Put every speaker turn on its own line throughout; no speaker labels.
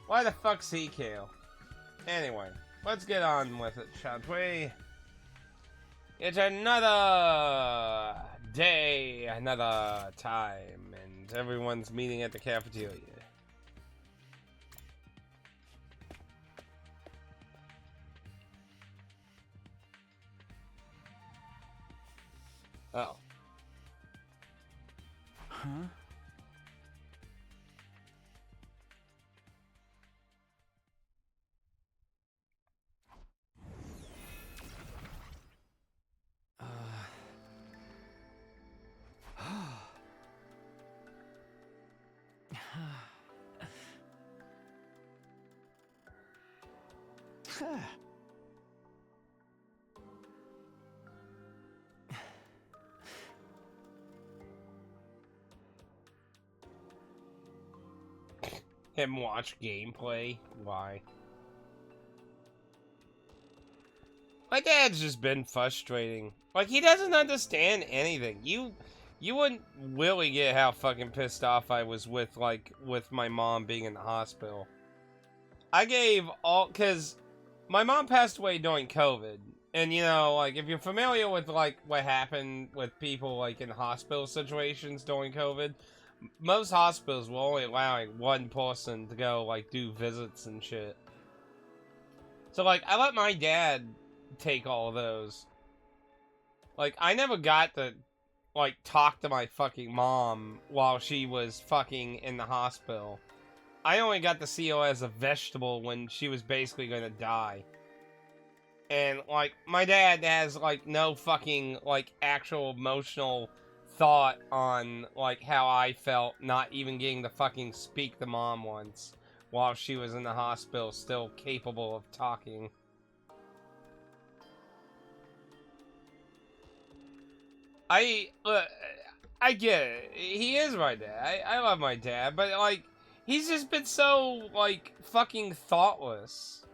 Why the fuck's he kill? Anyway, let's get on with it, shall we? It's another day, another time, and everyone's meeting at the cafeteria. Oh.
Huh?
Him watch gameplay? Why? My dad's just been frustrating. Like, he doesn't understand anything. You wouldn't really get how fucking pissed off I was with my mom being in the hospital. I gave all, cause my mom passed away during COVID. And, you know, like, if you're familiar with, like, what happened with people, like, in hospital situations during COVID, most hospitals were only allowing one person to go, like, do visits and shit. So, like, I let my dad take all of those. Like, I never got to, like, talk to my fucking mom while she was fucking in the hospital. I only got to see her as a vegetable when she was basically gonna die. And, like, my dad has, like, no fucking, like, actual emotional thought on, like, how I felt not even getting to fucking speak to mom once while she was in the hospital, still capable of talking. I get it. He is my dad. I love my dad, but, like, he's just been so, like, fucking thoughtless.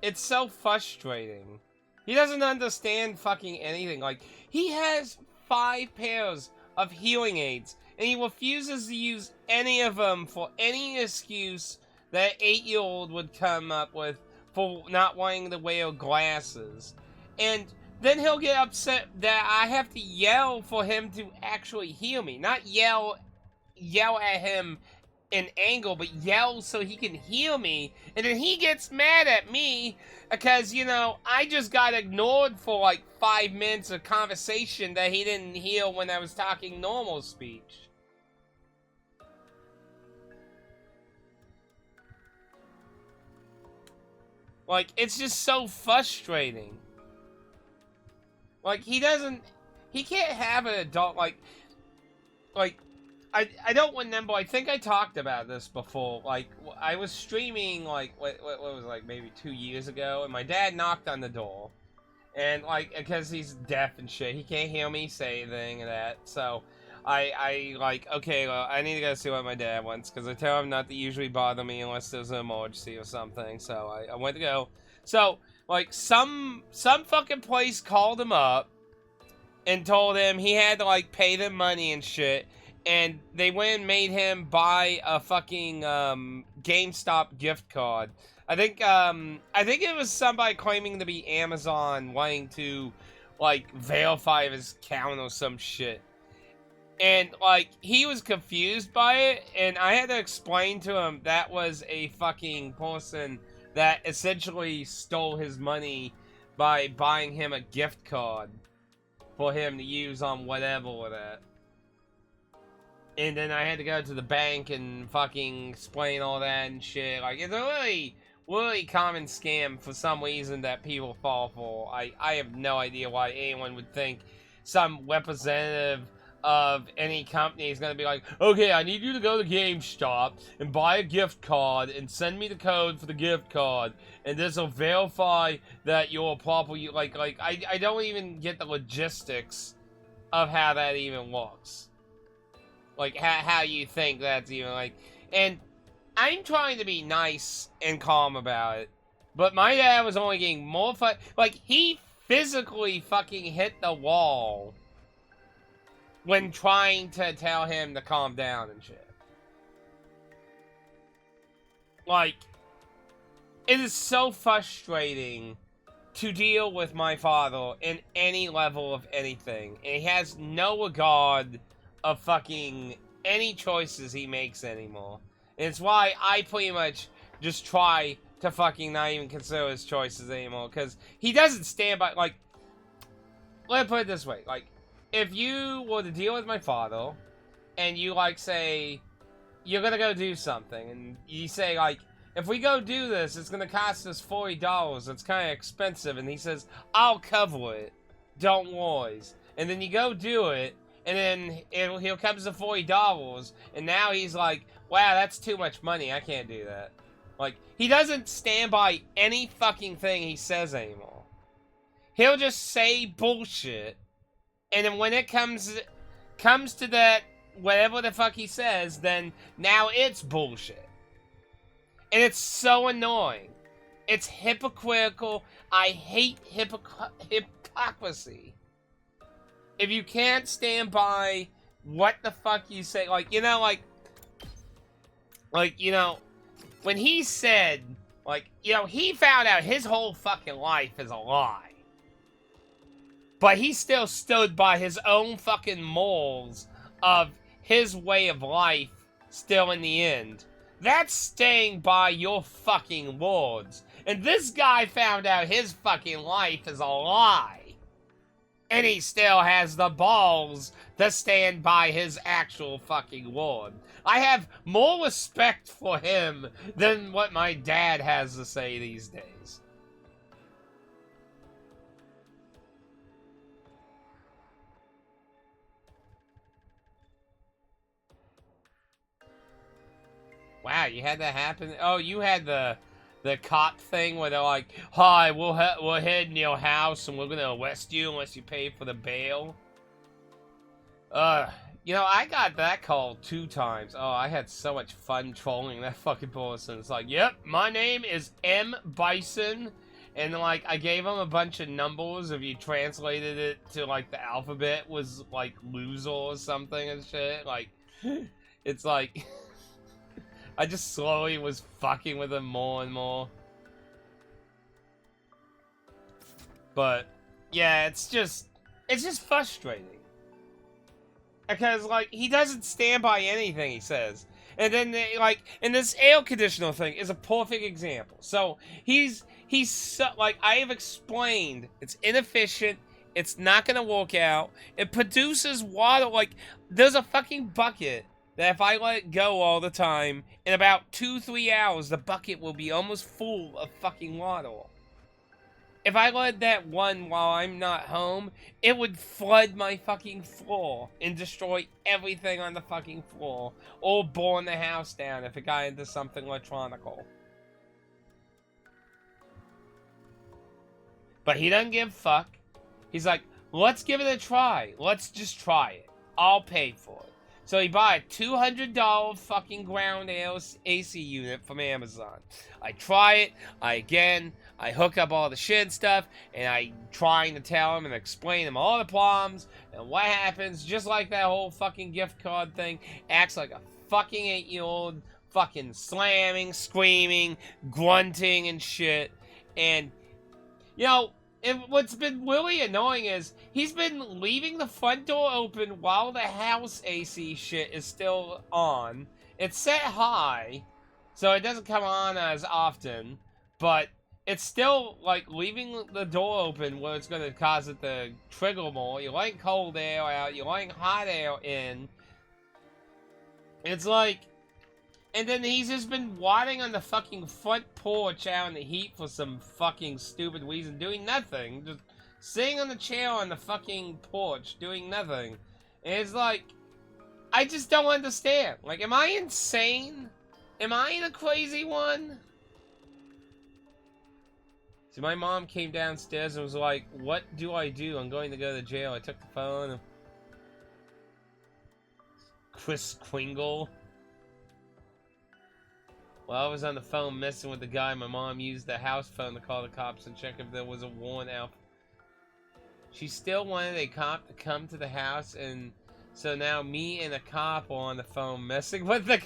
It's so frustrating. He doesn't understand fucking anything. Like, he has 5 pairs of hearing aids, and he refuses to use any of them for any excuse that an 8-year-old would come up with for not wanting to wear glasses. And then he'll get upset that I have to yell for him to actually hear me. Not yell at him in anger, but yell so he can hear me. And then he gets mad at me because, you know, I just got ignored for like 5 minutes of conversation that he didn't hear when I was talking normal speech. Like, it's just so frustrating. Like, he can't have an adult, like, I don't remember, I think I talked about this before, like, I was streaming, like, what was it, like, maybe 2 years ago, and my dad knocked on the door, and, like, because he's deaf and shit, he can't hear me say anything and that, so, I like, okay, well, I need to go see what my dad wants, because I tell him not to usually bother me unless there's an emergency or something, so I went to go, so, like, some fucking place called him up, and told him he had to, like, pay them money and shit, and they went and made him buy a fucking GameStop gift card. I think it was somebody claiming to be Amazon wanting to, like, verify his account or some shit. And, like, he was confused by it, and I had to explain to him that was a fucking person that essentially stole his money by buying him a gift card for him to use on whatever with that. And then I had to go to the bank and fucking explain all that and shit. Like, it's a really, really common scam for some reason that people fall for. I have no idea why anyone would think some representative of any company is gonna be like, okay, I need you to go to GameStop and buy a gift card and send me the code for the gift card, and this will verify that you're a proper, I don't even get the logistics of how that even works. Like, how you think that's even, like... And I'm trying to be nice and calm about it, but my dad was only getting more like, he physically fucking hit the wall when trying to tell him to calm down and shit. Like, It is so frustrating to deal with my father in any level of anything. And he has no regard of fucking any choices he makes anymore. And it's why I pretty much just try to fucking not even consider his choices anymore. Because he doesn't stand by, like, let me put it this way. Like, if you were to deal with my father, and you, like, say, you're gonna go do something, and you say, like, if we go do this, it's gonna cost us $40. It's kind of expensive. And he says, I'll cover it. Don't worry. And then you go do it, and then he'll come to $40. And now he's like, wow, that's too much money. I can't do that. Like, he doesn't stand by any fucking thing he says anymore. He'll just say bullshit. And then when it comes to that, whatever the fuck he says, then now it's bullshit. And it's so annoying. It's hypocritical. I hate hypocrisy. If you can't stand by what the fuck you say, like, you know, you know, when he said, like, you know, he found out his whole fucking life is a lie. But he still stood by his own fucking morals of his way of life still in the end. That's staying by your fucking words. And this guy found out his fucking life is a lie. And he still has the balls to stand by his actual fucking word. I have more respect for him than what my dad has to say these days. Wow, you had that happen? Oh, you had the cop thing where they're like, hi, we're heading to your house and we're gonna arrest you unless you pay for the bail. You know, I got that call 2 times. Oh, I had so much fun trolling that fucking person. It's like, yep, my name is M. Bison. And, like, I gave him a bunch of numbers. If you translated it to, like, the alphabet was, like, loser or something and shit. Like, it's like... I just slowly was fucking with him more and more. But, yeah, it's just frustrating. Because, like, he doesn't stand by anything he says. And then, like, and this air conditioner thing is a perfect example. So, he's so, like, I have explained, it's inefficient, it's not gonna work out, it produces water, like, there's a fucking bucket that if I let it go all the time, in about 2-3 hours, the bucket will be almost full of fucking water. If I let that run while I'm not home, it would flood my fucking floor and destroy everything on the fucking floor. Or burn the house down if it got into something electronical. But he doesn't give a fuck. He's like, let's give it a try. Let's just try it. I'll pay for it. So he bought a $200 fucking ground AC unit from Amazon. I try it, I hook up all the shit stuff, and I trying to tell him and explain him all the problems, and what happens, just like that whole fucking gift card thing, acts like a fucking 8-year-old, fucking slamming, screaming, grunting and shit, and, you know, and what's been really annoying is he's been leaving the front door open while the house AC shit is still on. It's set high, so it doesn't come on as often, but it's still, like, leaving the door open where it's going to cause it to trigger more. You're letting cold air out, you're letting hot air in. It's like... And then he's just been wadding on the fucking front porch out in the heat for some fucking stupid reason, doing nothing. Just sitting on the chair on the fucking porch, doing nothing. And it's like, I just don't understand. Like, am I insane? Am I the crazy one? So my mom came downstairs and was like, what do I do? I'm going to go to jail. I took the phone. Chris Kringle. While I was on the phone messing with the guy, my mom used the house phone to call the cops and check if there was a warrant out. She still wanted a cop to come to the house, and so now me and a cop are on the phone messing with the...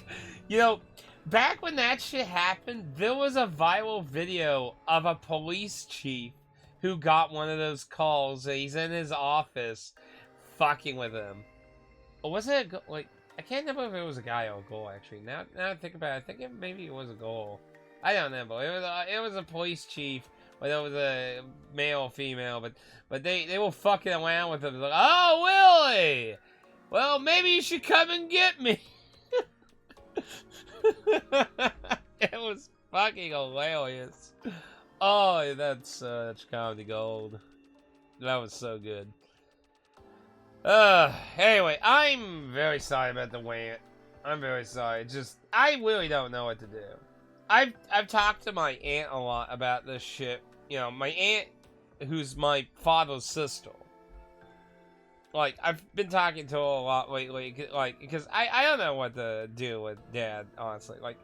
You know, Back when that shit happened, there was a viral video of a police chief who got one of those calls. And he's in his office, fucking with him. Or was it like I can't remember if it was a guy or a girl actually. Now I think about it, I think maybe it was a girl. I don't know, but it was a police chief, whether it was a male or female, but they were fucking around with him. Like, oh Willie, well maybe you should come and get me. It was fucking hilarious. Oh, that's such comedy gold. That was so good. Anyway, I'm very sorry about the rant. I'm very sorry. Just, I really don't know what to do. I've talked to my aunt a lot about this shit. You know, my aunt, who's my father's sister. Like, I've been talking to her a lot lately, like, because I don't know what to do with Dad, honestly. Like,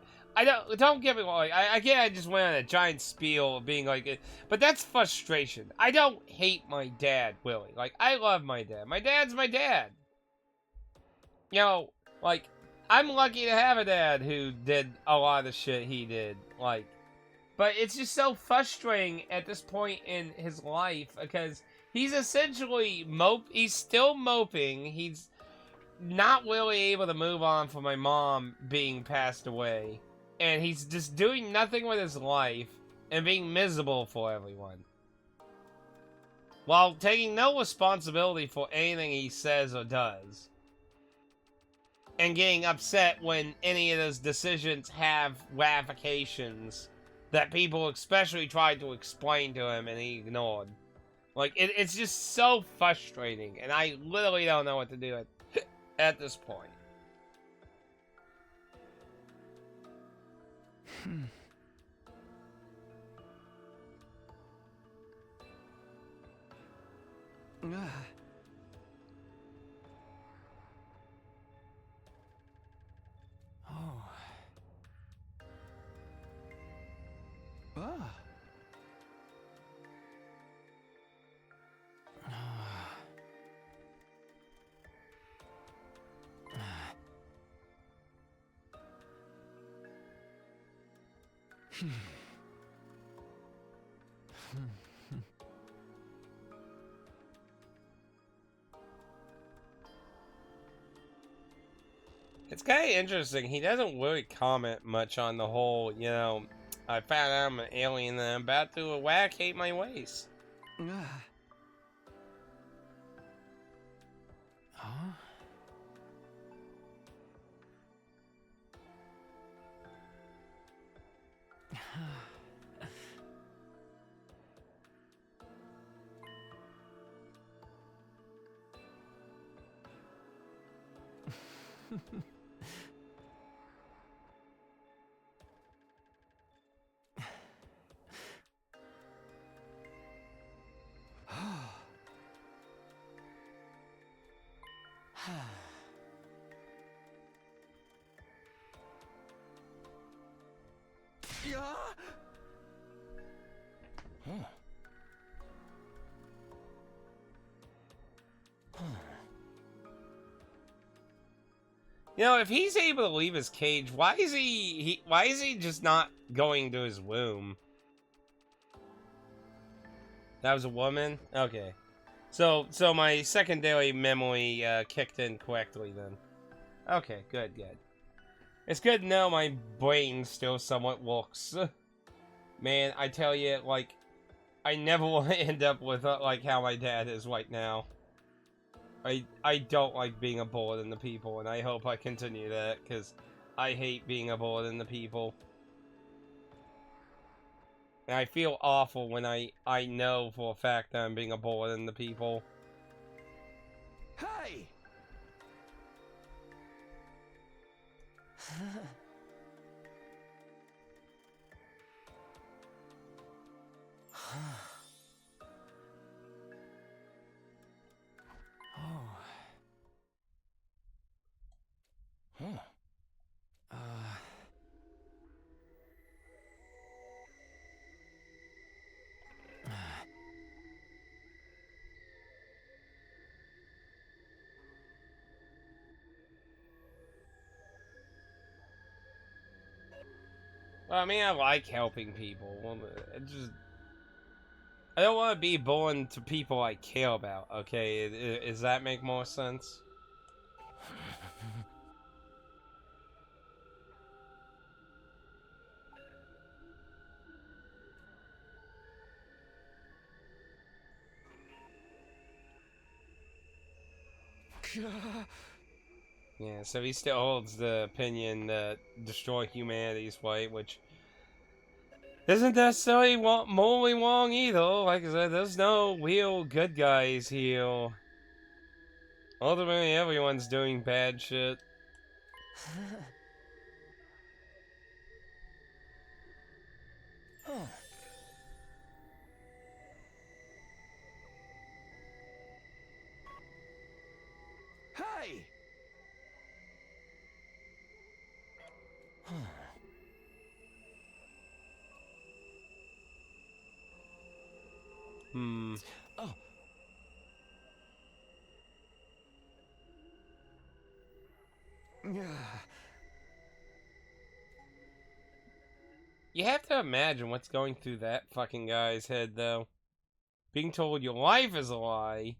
don't get me wrong, like, I just went on a giant spiel of being like, but that's frustration. I don't hate my dad, Willie. Like, I love my dad. My dad's my dad. You know, like, I'm lucky to have a dad who did a lot of the shit he did. Like, but it's just so frustrating at this point in his life because he's essentially he's still moping. He's not really able to move on from my mom being passed away. And he's just doing nothing with his life and being miserable for everyone. While taking no responsibility for anything he says or does. And getting upset when any of those decisions have ramifications that people especially tried to explain to him and he ignored. Like, it's just so frustrating, and I literally don't know what to do at this point. It's kind of interesting. He doesn't really comment much on the whole, you know, I found out I'm an alien and I'm about to eradicate my race. You know, if he's able to leave his cage, why is he just not going to his womb? That was a woman? Okay. So my secondary memory kicked in correctly then. Okay, good. It's good to know my brain still somewhat works. Man, I tell you, like, I never want to end up with, like, how my dad is right now. I don't like being a burden to people, and I hope I continue that, because I hate being a burden to people. And I feel awful when I know for a fact that I'm being a burden to people.
Hey!
Well, I mean, I like helping people. Well, I don't want to be born to people I care about, okay? Does that make more sense? Yeah, so he still holds the opinion that destroy humanity's way, which isn't necessarily morally wrong either. Like I said, there's no real good guys here. Ultimately, everyone's doing bad shit.
Oh. Hey!
Hmm.
Oh.
You have to imagine what's going through that fucking guy's head, though. Being told your life is a lie,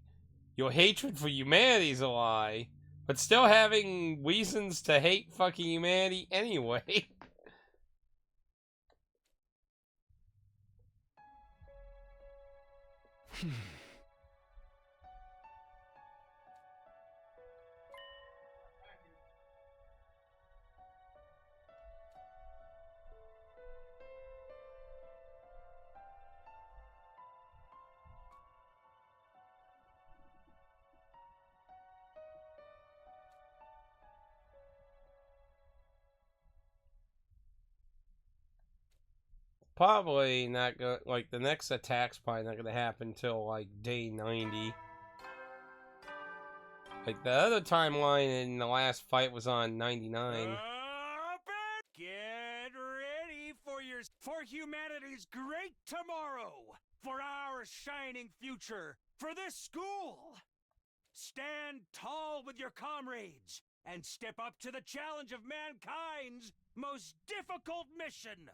your hatred for humanity is a lie, but still having reasons to hate fucking humanity anyway. Probably not gonna, like, the next attack's probably not gonna happen till, like, day 90. Like, the other timeline in the last fight was on 99.
Get ready for humanity's great tomorrow, for our shining future, for this school. Stand tall with your comrades and step up to the challenge of mankind's most difficult mission.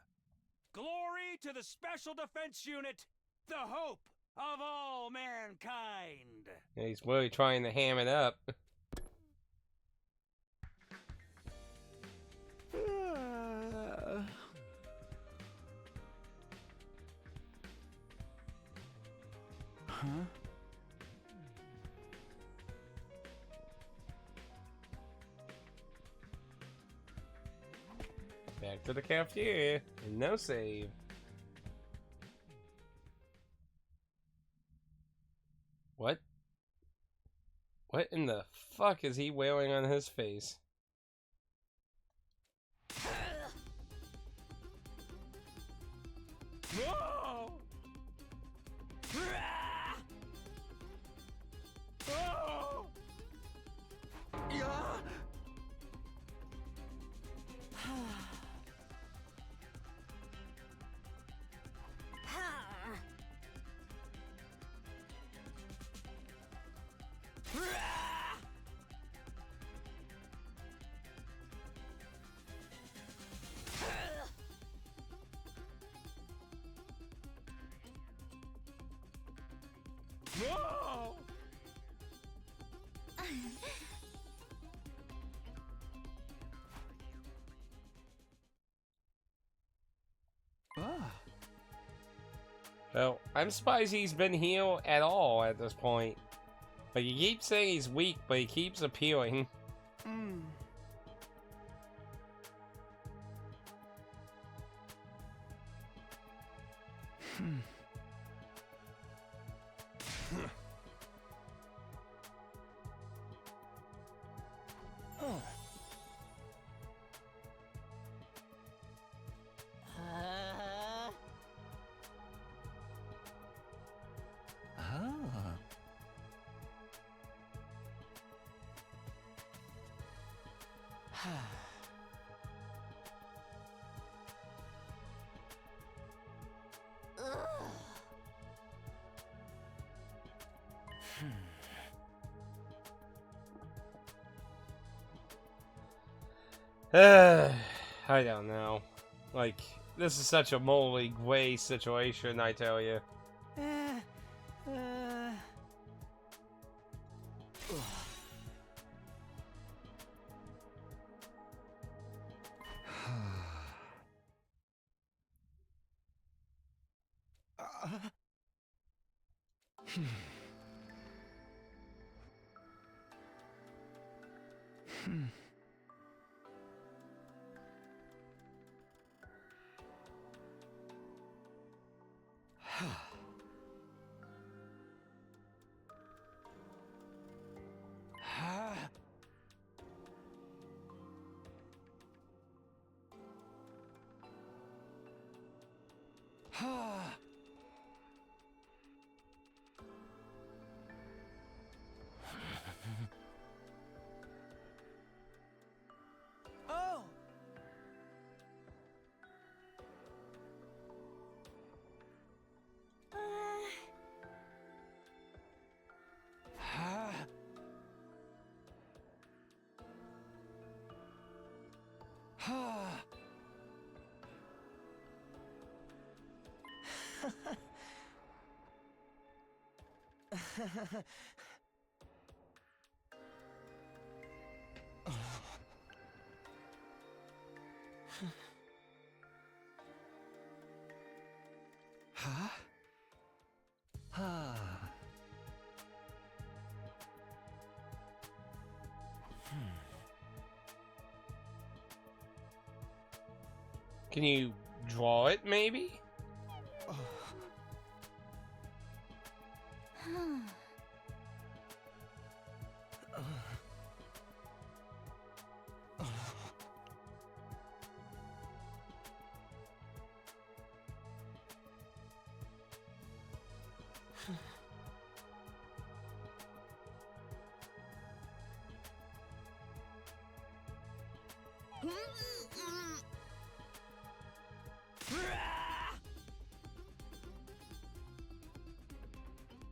Glory to the Special Defense Unit, the hope of all mankind.
Yeah, he's really trying to ham it up.
Huh?
Back to the cafeteria. And no save. What? What in the fuck is he wearing on his face?
Whoa! Oh! Yeah! Whoa!
Well, I'm surprised he's been here at all at this point. Like, he keeps saying he's weak, but he keeps appealing.
Mm. Oh. Ah.
I don't know. Like, This is such a moly way situation, I tell you.
Oh! Huh?
Can you draw it, maybe?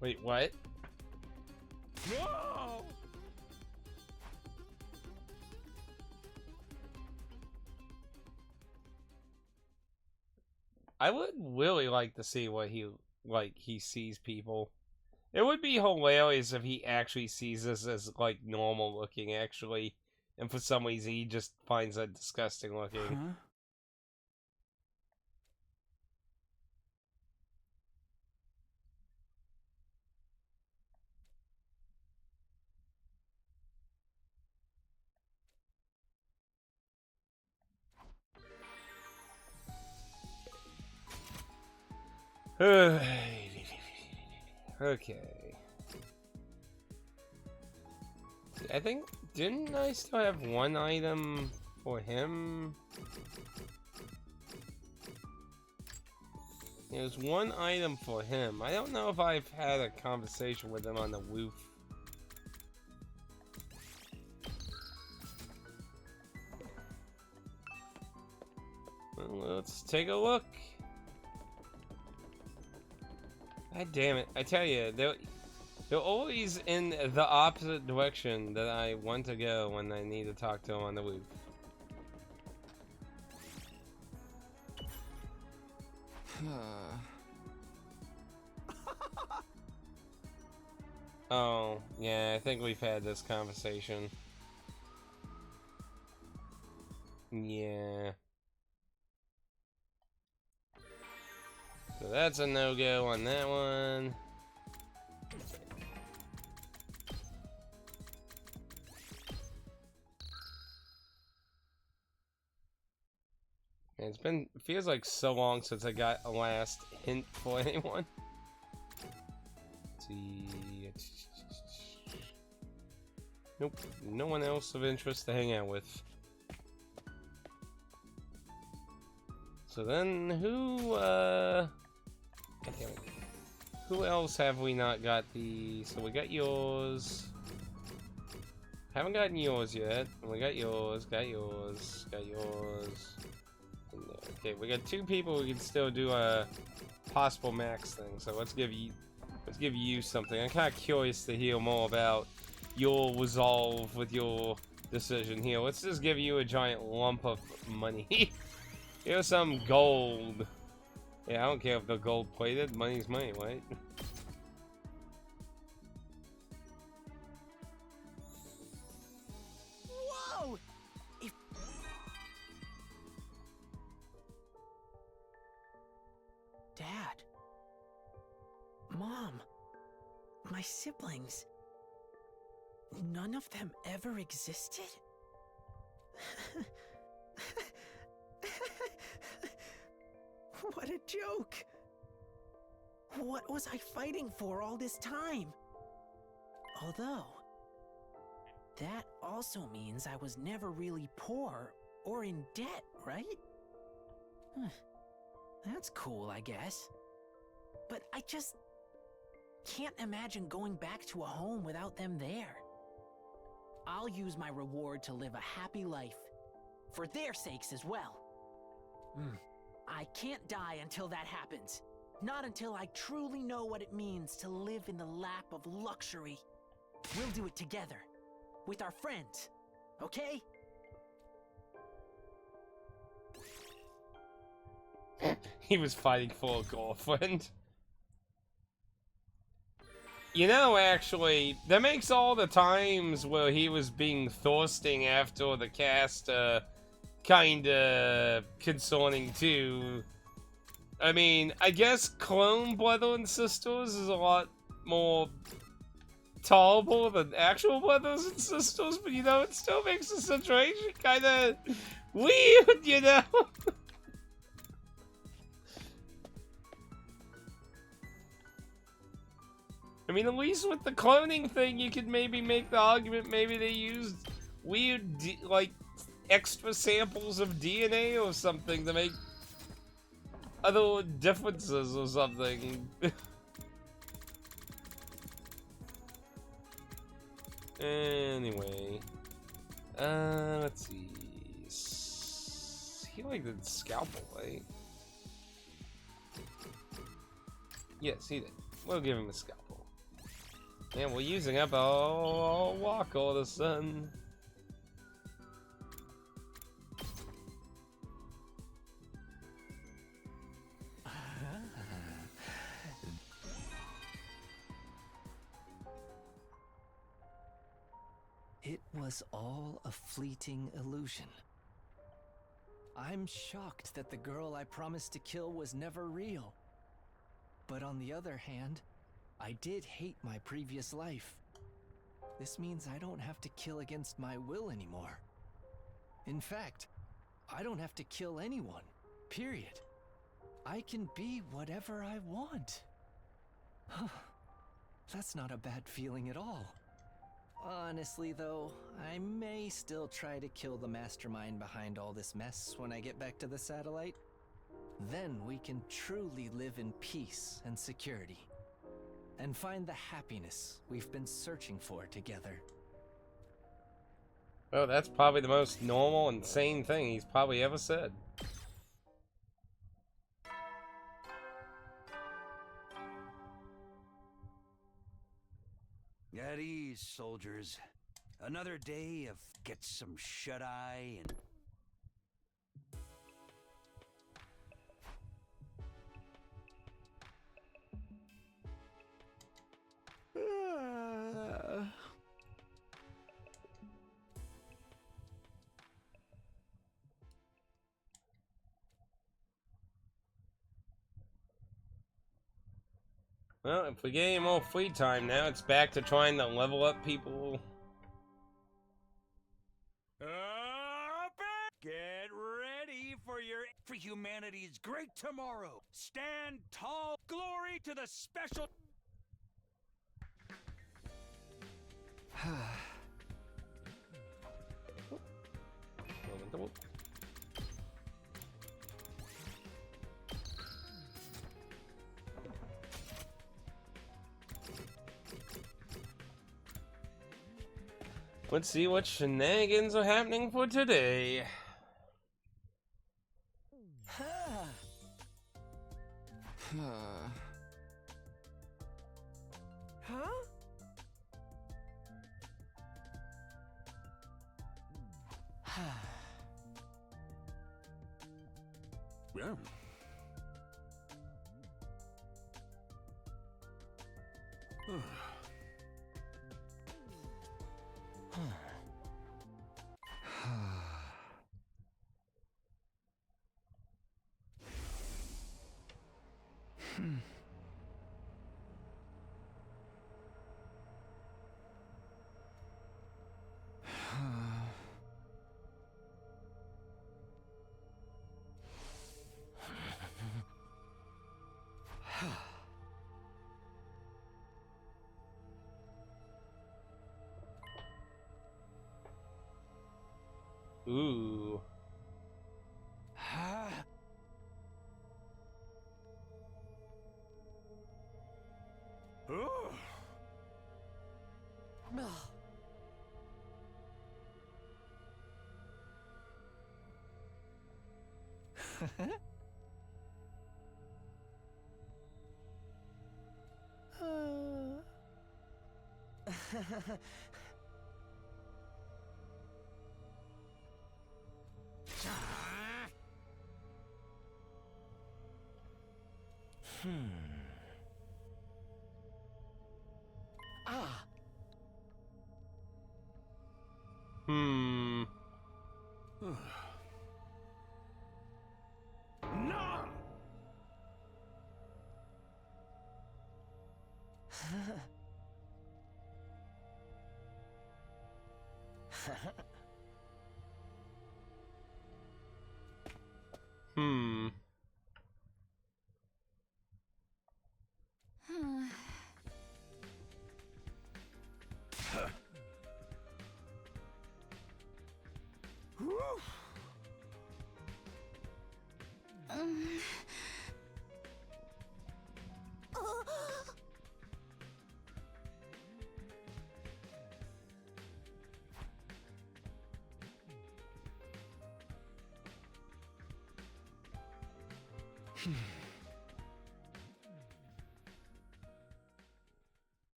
Wait, what?
Whoa!
I would really like to see what he sees people. It would be hilarious if he actually sees us as like normal looking actually, and for some reason he just finds that disgusting looking.
Huh?
Okay. I think, didn't I still have one item for him? There's one item for him. I don't know if I've had a conversation with him on the roof. Well, let's take a look. God damn it. I tell you, they're always in the opposite direction that I want to go when I need to talk to them on the roof. Oh, yeah, I think we've had this conversation. Yeah. So that's a no-go on that one. And it feels like so long since I got a last hint for anyone. Let's see. Nope, no one else of interest to hang out with. So then, who else have we not got the... So we got yours. Haven't gotten yours yet. We got yours, got yours, got yours. Okay, we got two people we can still do a possible max thing. So let's give you something. I'm kind of curious to hear more about your resolve with your decision here. Let's just give you a giant lump of money. Here's some gold. Yeah, I don't care if they're gold plated. Money's money, right?
Whoa! If... Dad. Mom. My siblings. None of them ever existed? What a joke! What was I fighting for all this time? Although, that also means I was never really poor or in debt, right? That's cool, I guess. But I just can't imagine going back to a home without them there. I'll use my reward to live a happy life. For their sakes as well. I can't die until that happens. Not until I truly know what it means to live in the lap of luxury. We'll do it together. With our friends. Okay?
He was fighting for a girlfriend. You know, actually, that makes all the times where he was being thirsting after the cast, kinda concerning too. I mean, I guess clone brother and sisters is a lot more tolerable than actual brothers and sisters, but you know, it still makes the situation kinda weird, you know? I mean, at least with the cloning thing, you could maybe make the argument maybe they used weird, like, extra samples of DNA or something to make other differences or something. Anyway. Let's see. He like the scalpel, right? Yes, he did. We'll give him a scalpel. And we're using up our walk all of a sudden.
It was all a fleeting illusion. I'm shocked that the girl I promised to kill was never real. But on the other hand, I did hate my previous life. This means I don't have to kill against my will anymore. In fact, I don't have to kill anyone, period. I can be whatever I want. That's not a bad feeling at all. Honestly though, I may still try to kill the mastermind behind all this mess when I get back to the satellite. Then we can truly live in peace and security. And find the happiness we've been searching for together.
Well, that's probably the most normal and sane thing he's probably ever said.
At ease, soldiers. Another day of get some shut-eye and...
Well, if we get any more free time now, it's back to trying to level up people.
Get ready for humanity's great tomorrow. Stand tall. Glory to the special...
Let's see what shenanigans are happening for today.
Huh?
Yeah.
Ooh.
Ah.
Hmm.
No!
Hmm.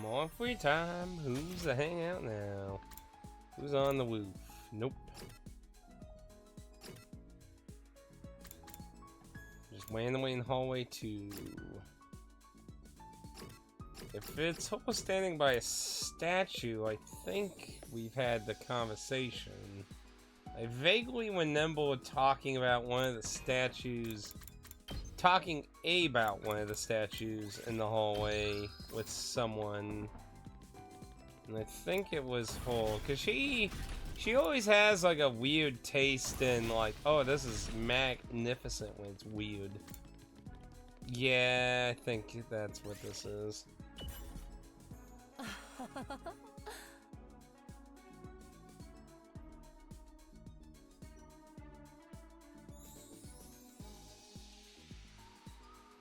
More free time. Who's the hangout now? Who's on the woof? Nope. Just weighing away in the hallway too. If it's all standing by a statue, I think we've had the conversation. I vaguely remember talking about one of the statues, talking about one of the statues in the hallway with someone. And I think it was her, because she always has like a weird taste in like, oh, this is magnificent when it's weird. Yeah, I think that's what this is.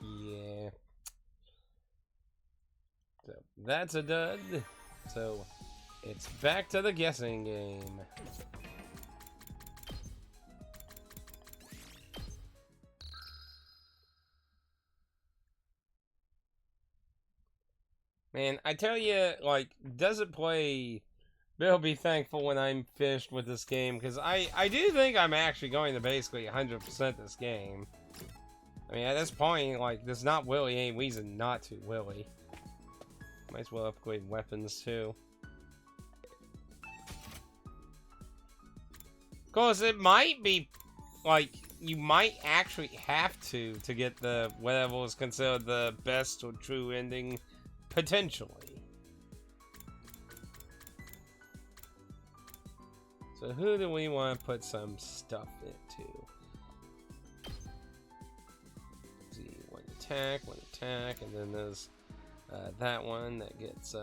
Yeah. So that's a dud. So it's back to the guessing game. Man, I tell you, like, does it play? Bill, be thankful when I'm finished with this game, because I do think I'm actually going to basically 100% this game. I mean, at this point, like, there's not really any reason not to, really. Might as well upgrade weapons, too. Of course, it might be, like, you might actually have to get the, whatever is considered the best or true ending, potentially. So who do we want to put some stuff into? Let's see, one attack, and then there's that one that gets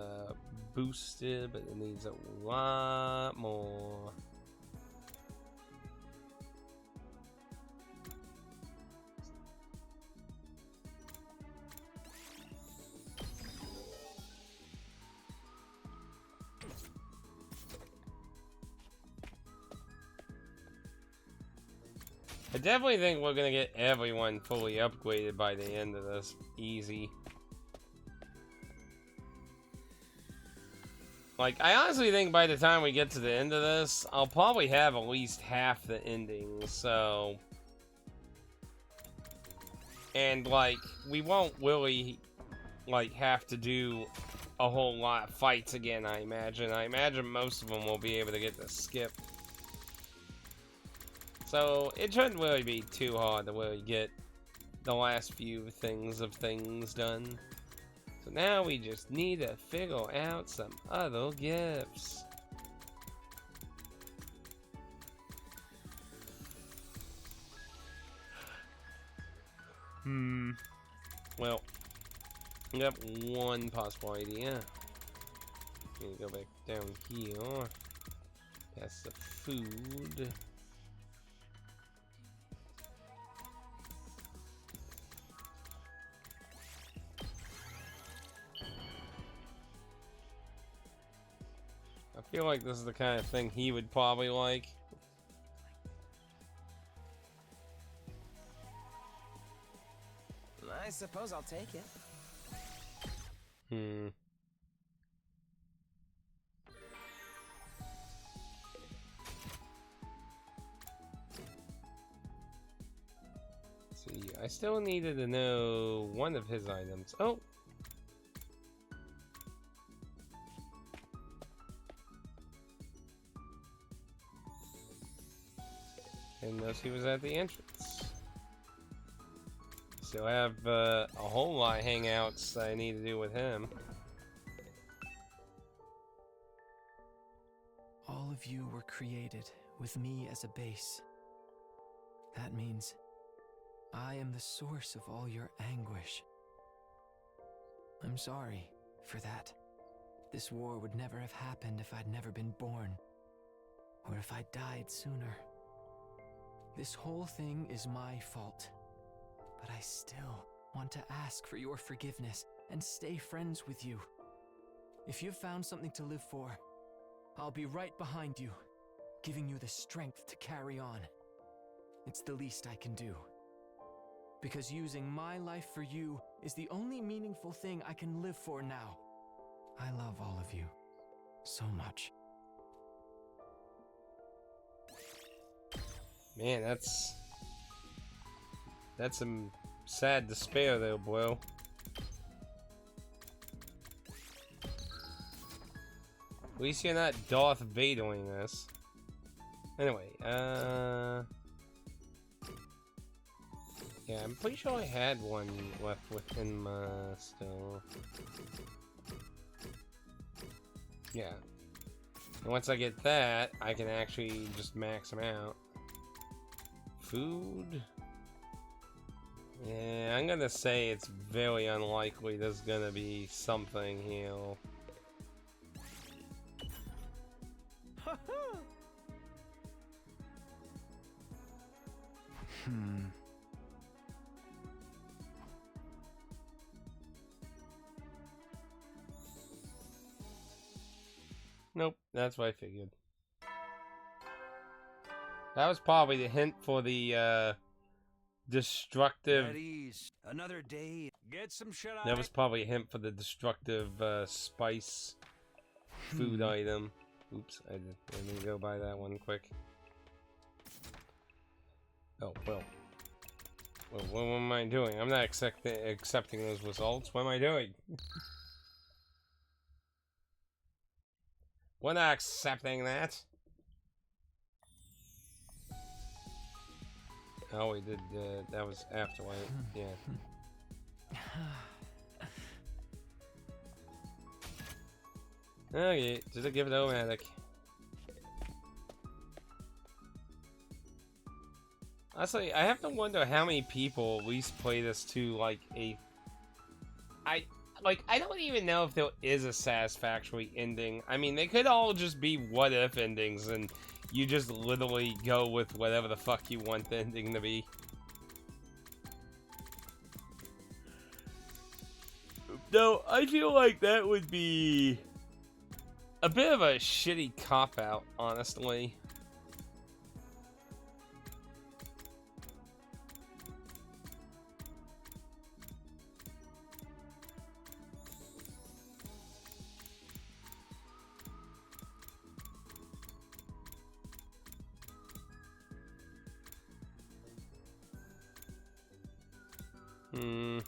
boosted, but it needs a lot more. I definitely think we're gonna get everyone fully upgraded by the end of this. Easy. Like, I honestly think by the time we get to the end of this, I'll probably have at least half the endings, so... And, like, we won't really, like, have to do a whole lot of fights again, I imagine. I imagine most of them will be able to get the skip. So, it shouldn't really be too hard to really get the last few things done. So now we just need to figure out some other gifts. Well, I got one possible idea. Gonna go back down here. Past the food. I feel like this is the kind of thing he would probably like.
I suppose I'll take it.
See, I still needed to know one of his items. Oh! Didn't notice he was at the entrance. So I have a whole lot of hangouts that I need to do with him.
All of you were created with me as a base. That means I am the source of all your anguish. I'm sorry for that. This war would never have happened if I'd never been born, or if I'd died sooner. This whole thing is my fault, but I still want to ask for your forgiveness and stay friends with you. If you've found something to live for, I'll be right behind you, giving you the strength to carry on. It's the least I can do. Because using my life for you is the only meaningful thing I can live for now. I love all of you so much.
Man, that's some sad despair there, bro. At least you're not Darth Vadering this. Anyway, yeah, I'm pretty sure I had one left within my still. Yeah. And once I get that, I can actually just max them out. Food? Yeah, I'm gonna say it's very unlikely there's gonna be something here. Nope, that's what I figured. That was probably the hint for the destructive.
At ease. Another day. Get some shit on
That was probably a hint for the destructive spice food item. Oops, I didn't go by that one quick. Oh, well. Well, what am I doing? I'm not accepting those results. What am I doing? We're not accepting that. Oh, we did, that was afterlight, yeah. Okay, just give it automatic. Honestly, I have to wonder how many people at least play this to, like, I don't even know if there is a satisfactory ending. I mean, they could all just be what-if endings, and you just literally go with whatever the fuck you want the ending to be. No, I feel like that would be a bit of a shitty cop-out, honestly. Hmm.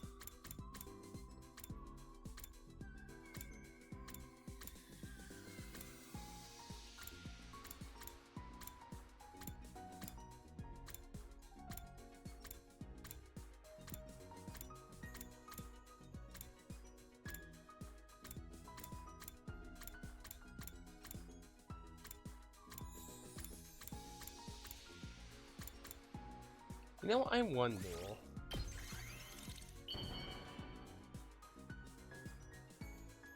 You know, I wonder.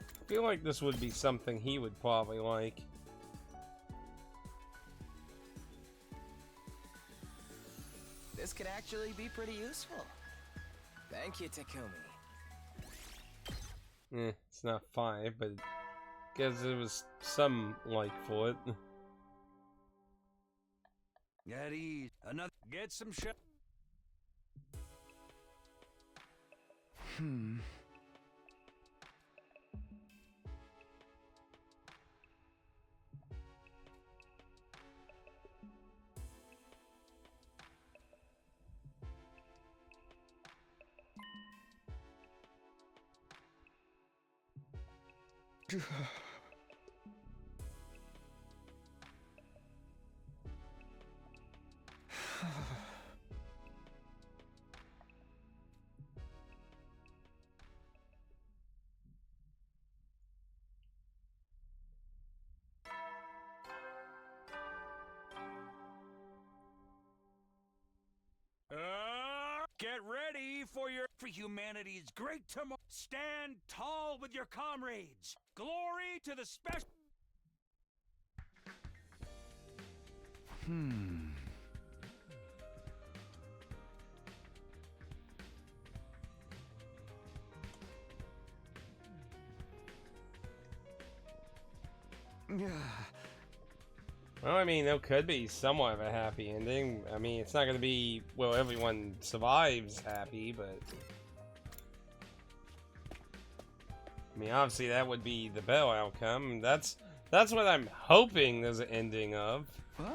I feel like this would be something he would probably like.
This could actually be pretty useful. Thank you, Takumi.
It's not 5, but guess there was some like for it.
At ease. Another. Get some shit. Get ready for humanity's great tomorrow. Stand tall with your comrades. Glory to the special.
Well, I mean, there could be somewhat of a happy ending. I mean, it's not going to be, well, everyone survives happy, but... I mean, obviously that would be the better outcome. That's what I'm hoping there's an ending of.
Tuh.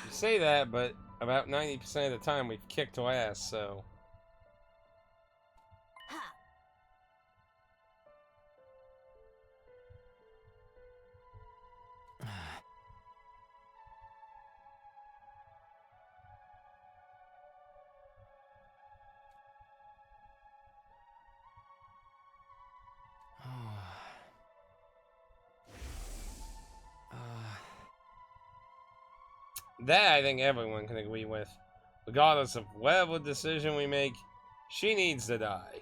You say that, but about 90% of the time we've kicked ass, so... That I think everyone can agree with. Regardless of whatever decision we make, she needs to die.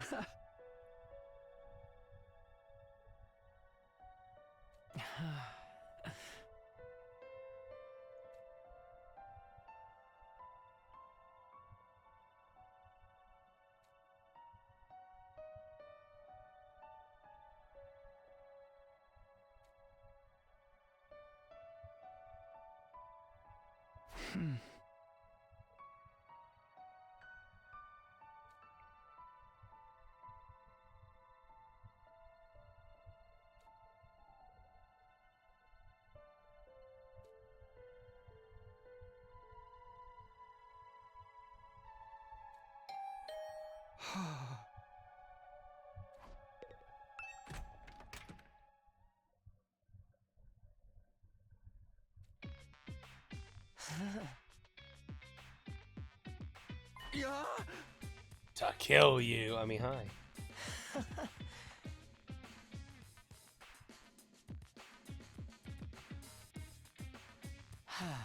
Huh? Yeah.
To kill you. I mean, hi.
Ah.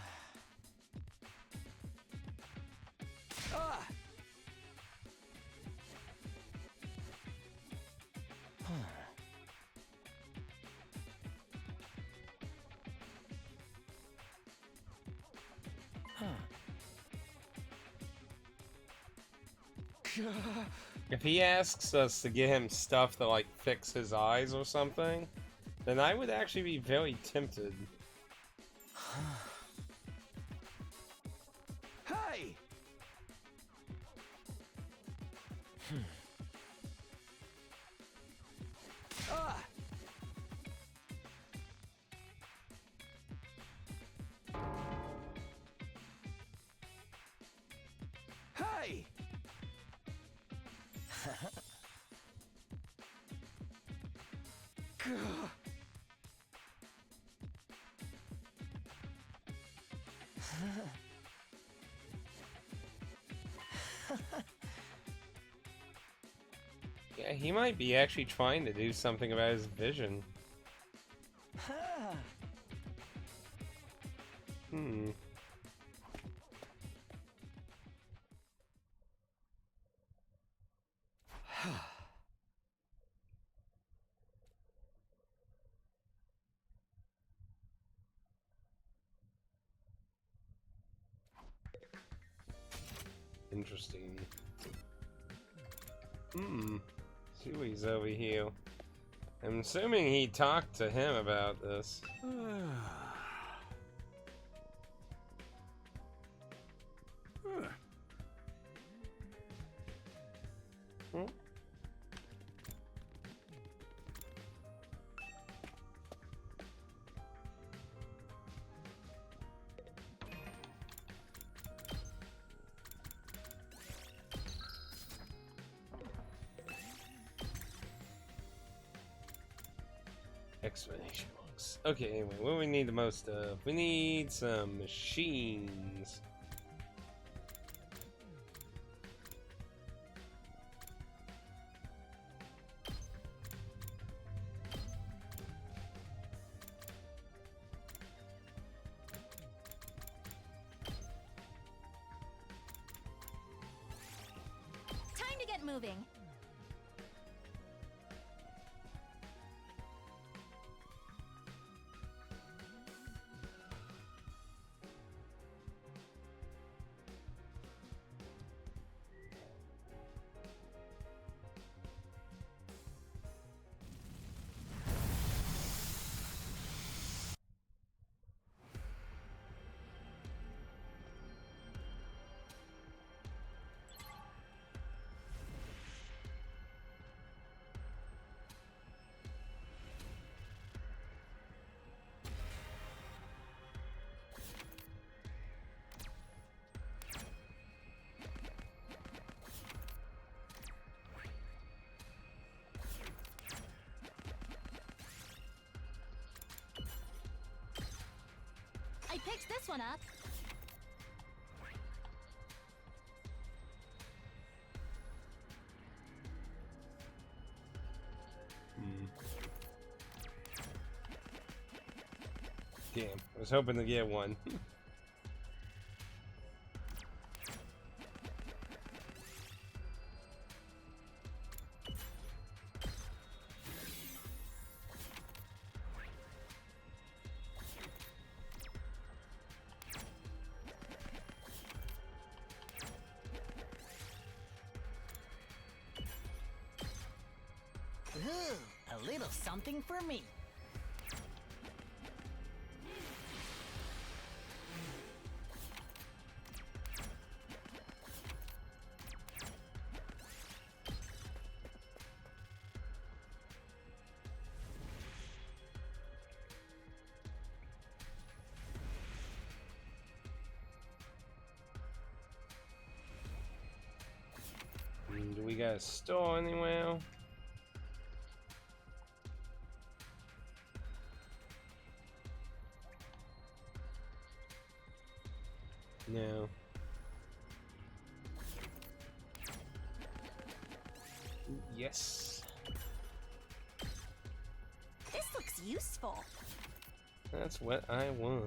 If he asks us to get him stuff to, like, fix his eyes or something, then I would actually be very tempted.
Hey. Ah. Hey.
Yeah, he might be actually trying to do something about his vision. Hmm. Interesting. Suey's over here. I'm assuming he talked to him about this. Hmm? Explanation books. Okay, anyway, what do we need the most of? We need some machines.
Time to get moving. I picked this one up.
Damn, I was hoping to get one.
Ooh, a little something for me.
got a store anywhere? No. Yes.
This looks useful.
That's what I want.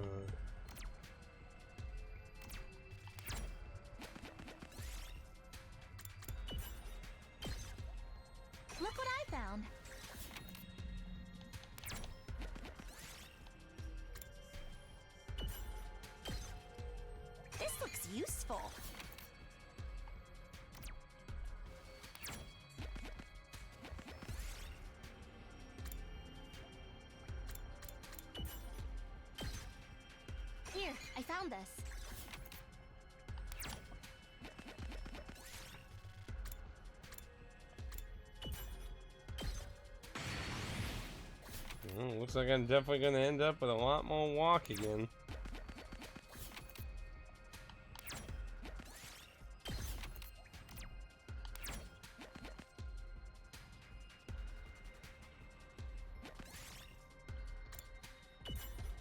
Look what I found. This looks useful. Here, I found this.
Well, looks like I'm definitely gonna end up with a lot more walk again.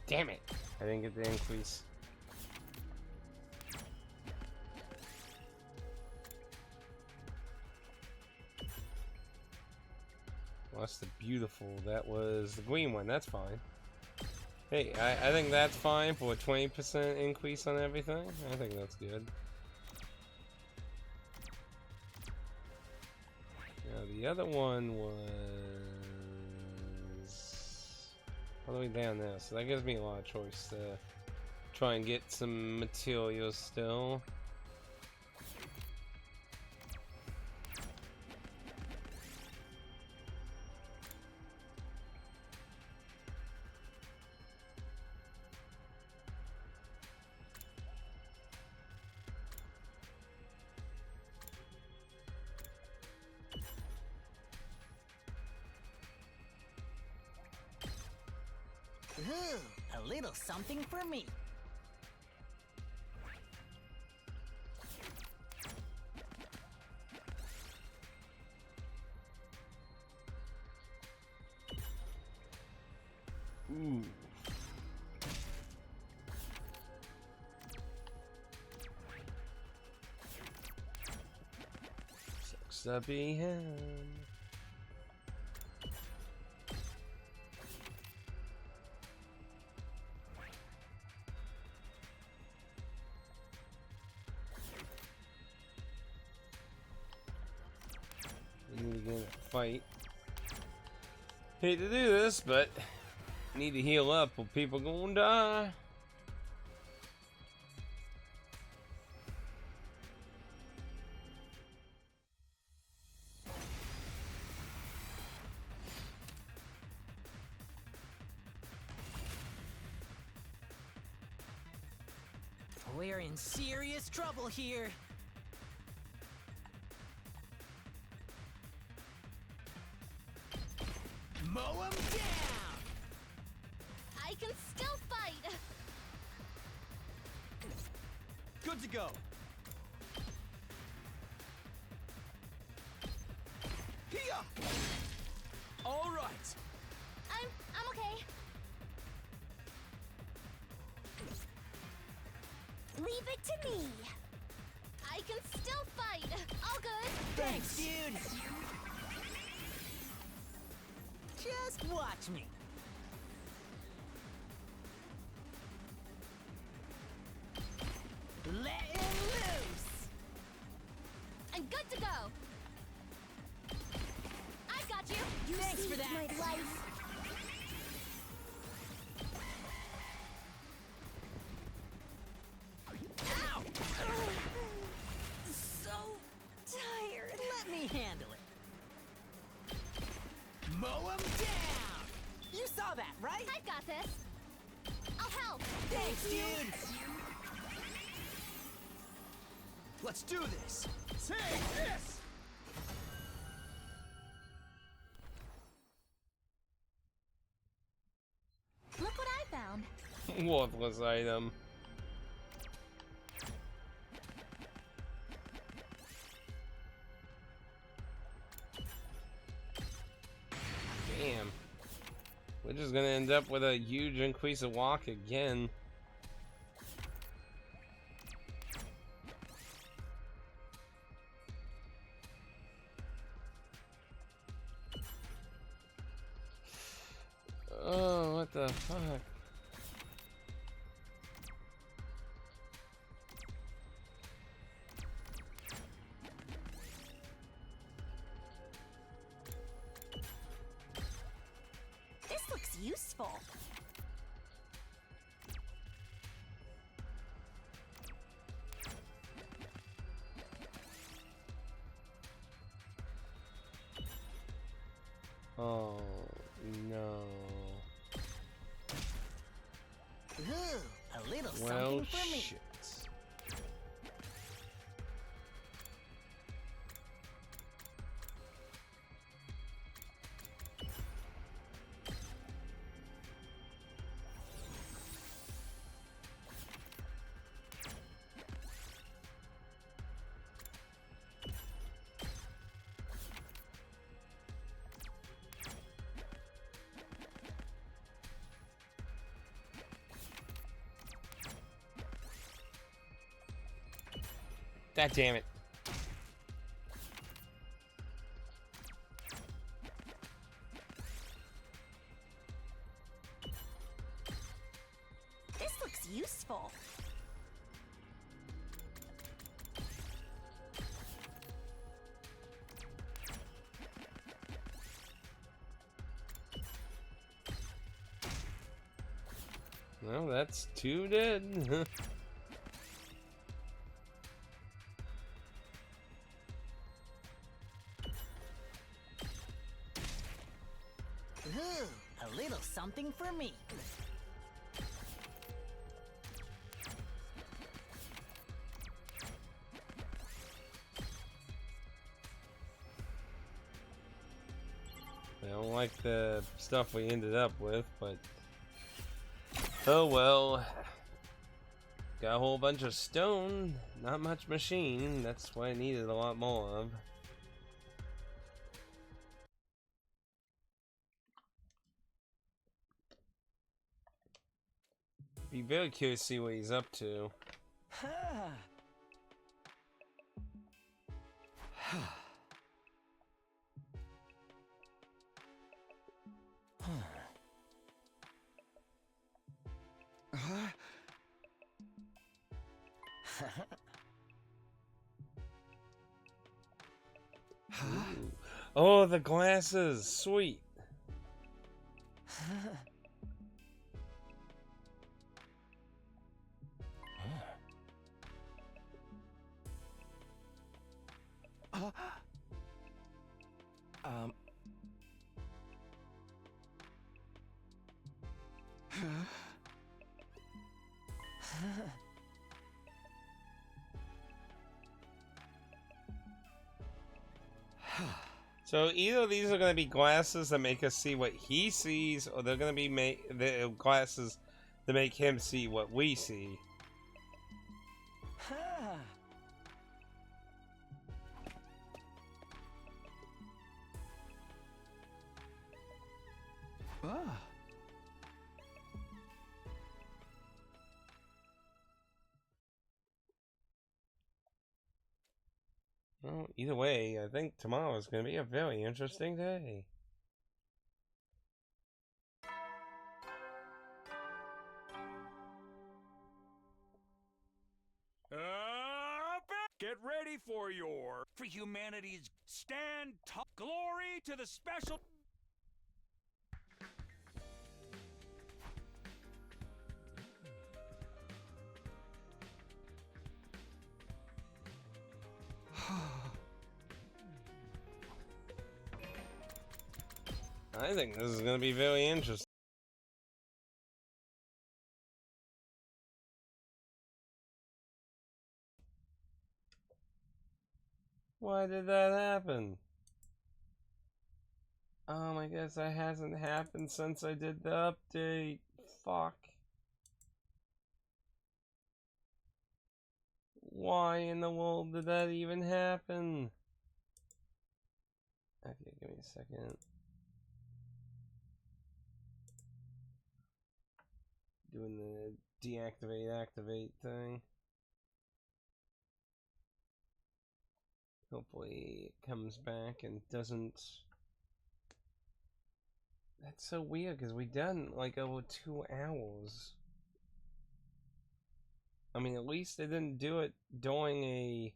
Damn it! I didn't get the increase. Well, that's the beautiful. That was the green one. That's fine. Hey, I think that's fine for a 20% increase on everything. I think that's good. Now the other one was all the way down there, so that gives me a lot of choice to try and get some materials still.
Ooh, a little something for me.
Ooh. Sucks to be him. We need to get in a fight. Hate to do this, but need to heal up or people gonna die.
We're in serious trouble here. Mow 'em down!
I can still fight.
Good to go. Here. All right.
I'm okay. Leave it to me. I can still fight. All good.
Thanks, dude! Just watch me. Let him loose!
I'm good to go. I got you. You
Thanks for
saved
that.
my life.
Ow!
So tired.
Let me handle it. Mow 'em down! You saw that, right?
I've got this. I'll help.
Thanks, dude!
Let's do this. Take this.
Look what I found.
Worthless item. Damn. We're just gonna end up with a huge increase of walk again. Oh, what the fuck?
This looks useful.
Oh, no.
Ooh, a little
Well,
something for me.
shit. God damn it.
This looks useful.
Well, that's two dead.
Ooh, a little something for me.
I don't like the stuff we ended up with, but oh well. Got a whole bunch of stone, not much machine. That's what I needed a lot more of. Be very curious to see what he's up to. Ooh. Oh, the glasses, sweet.
Um.
So either these are going to be glasses that make us see what he sees, or they're going to be the glasses that make him see what we see. Well, either way, I think tomorrow is going to be a very interesting day.
Get ready for humanity's stand tall. Glory to the special.
I think this is going to be very interesting. Why did that happen? I guess that hasn't happened since I did the update. Fuck. Why in the world did that even happen? Okay, give me a second. doing the deactivate activate thing. Hopefully it comes back and doesn't. That's so weird because we done like over 2 hours. I mean, at least they didn't do it during a.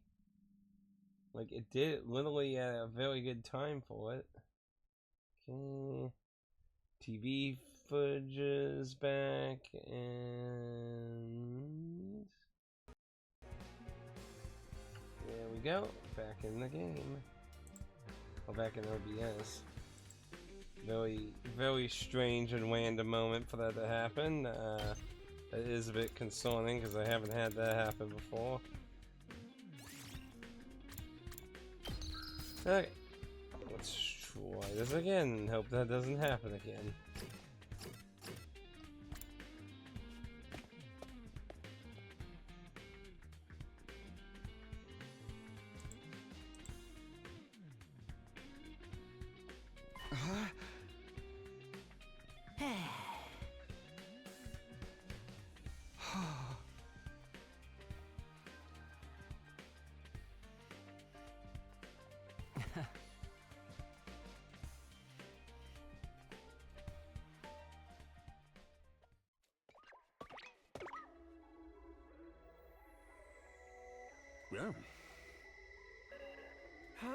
Like, it did it literally at a very good time for it. Okay. TV footage is back, and. There we go. Back in the game. Or back in OBS. Very, very strange and random moment for that to happen. That is a bit concerning because I haven't had that happen before. Okay, let's try this again. Hope that doesn't happen again.
Yeah.
Huh?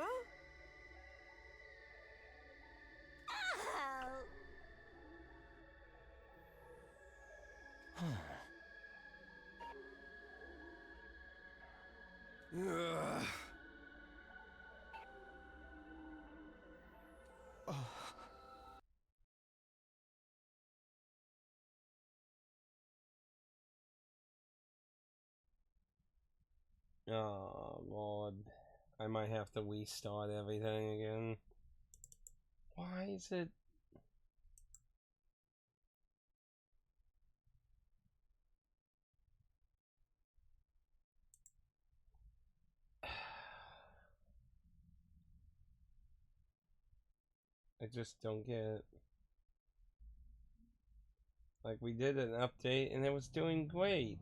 Ugh.
Oh, Lord. I might have to restart everything again. Why is it... I just don't get it. Like, we did an update and it was doing great.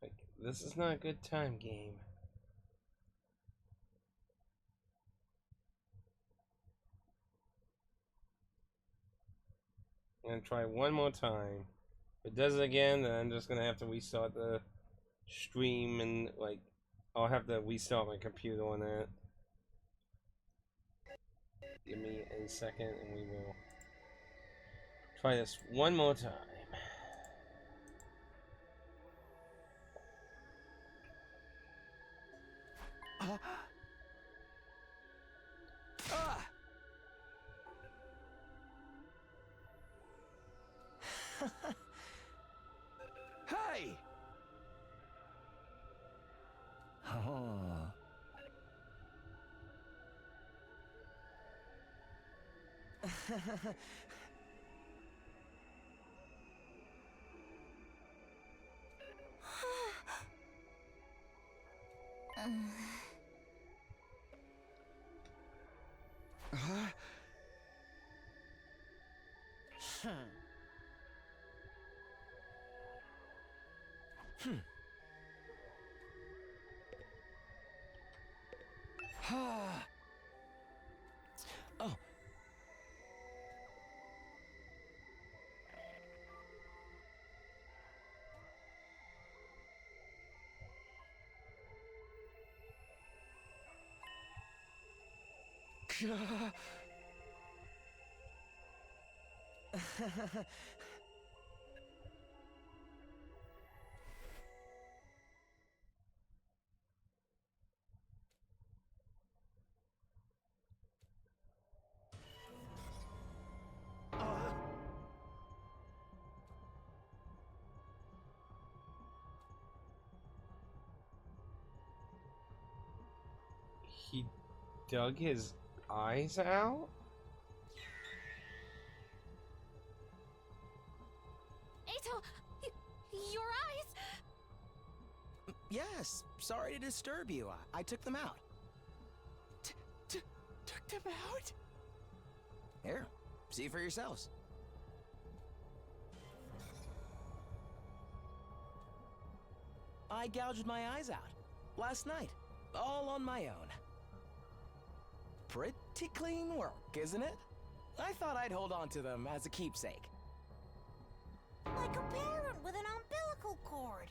Like, this is not a good time, game. I'm gonna try one more time. If it does it again, then I'm just gonna have to restart the stream and, like, I'll have to restart my computer on that. Give me a second and we will try this one more time.
Hey!
Oh. Oh.
He dug his eyes out?
Ato, your eyes!
Yes, sorry to disturb you. I took them out. talked about?
Here, see for yourselves.
I gouged my eyes out last night, all on my own. Pretty clean work, isn't it? I thought I'd hold on to them as a keepsake.
Like a parent with an umbilical cord.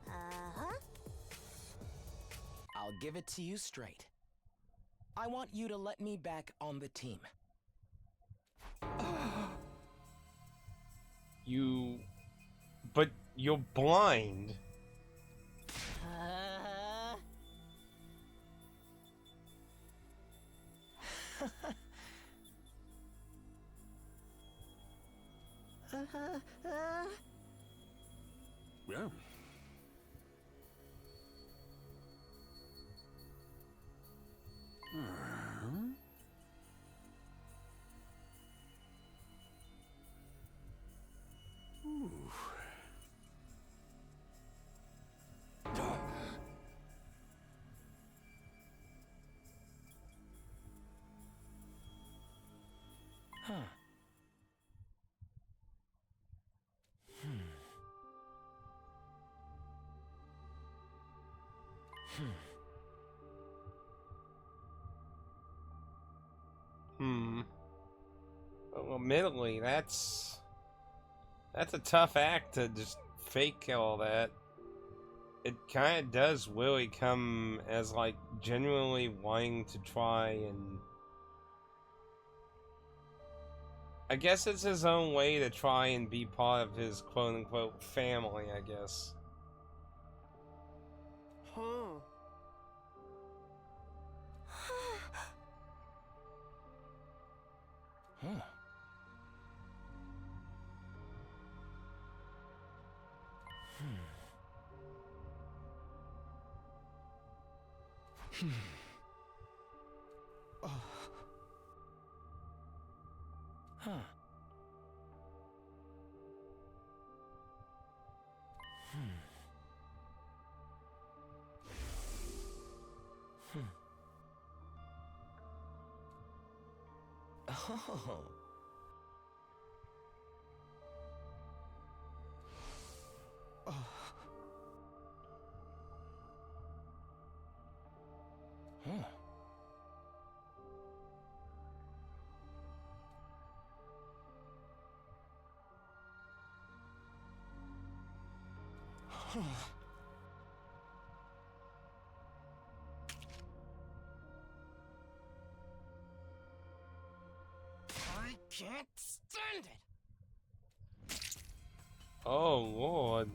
Uh-huh.
I'll give it to you straight. I want you to let me back on the team.
But you're blind.
Yeah.
Well, admittedly, that's a tough act to just fake all that. It kind of does really come as like genuinely wanting to try, and I guess it's his own way to try and be part of his quote-unquote family, I guess.
Oh. I can't stand it.
Oh Lord.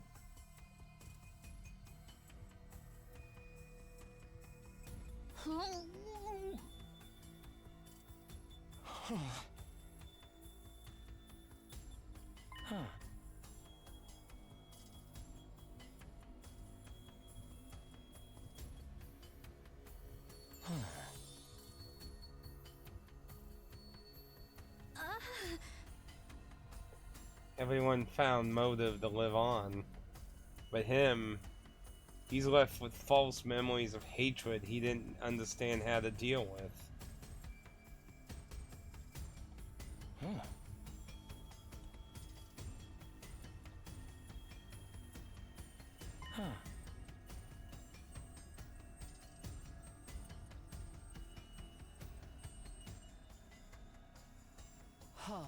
Everyone found motive to live on, but him, he's left with false memories of hatred he didn't understand how to deal with.
Oh.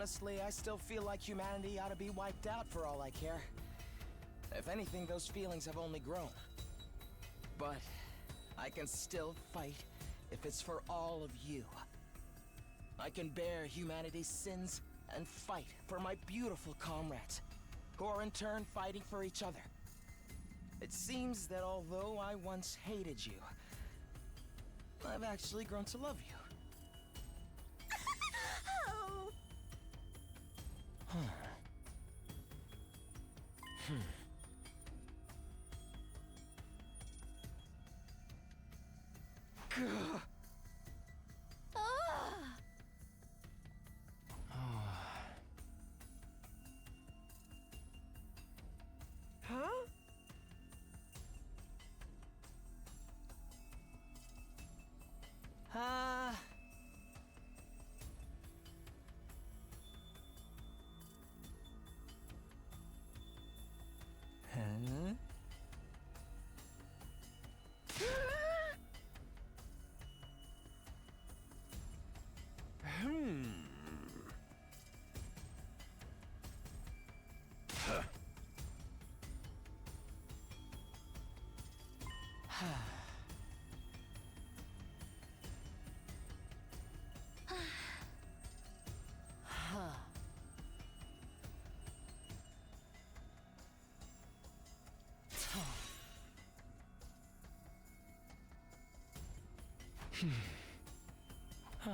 Honestly, I still feel like humanity ought to be wiped out for all I care. If anything, those feelings have only grown. But I can still fight if it's for all of you. I can bear humanity's sins and fight for my beautiful comrades, who are in turn fighting for each other. It seems that although I once hated you, I've actually grown to love you.
Oh. Ah.
Huh? Uh... Huh? Huh.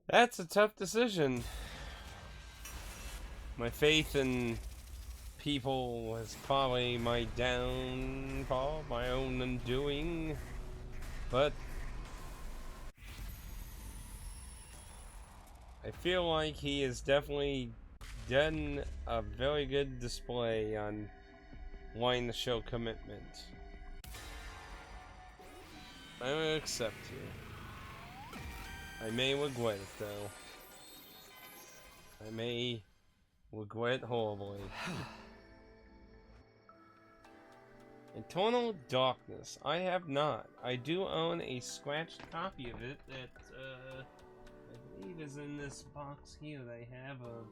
That's a tough decision. My faith in people was probably my downfall, my own undoing. But I feel like he has definitely done a very good display on wanting to show commitment. I will accept you. I may regret it though. I may regret horribly. Eternal Darkness. I have not. I do own a scratched copy of it that I believe is in this box here. They have of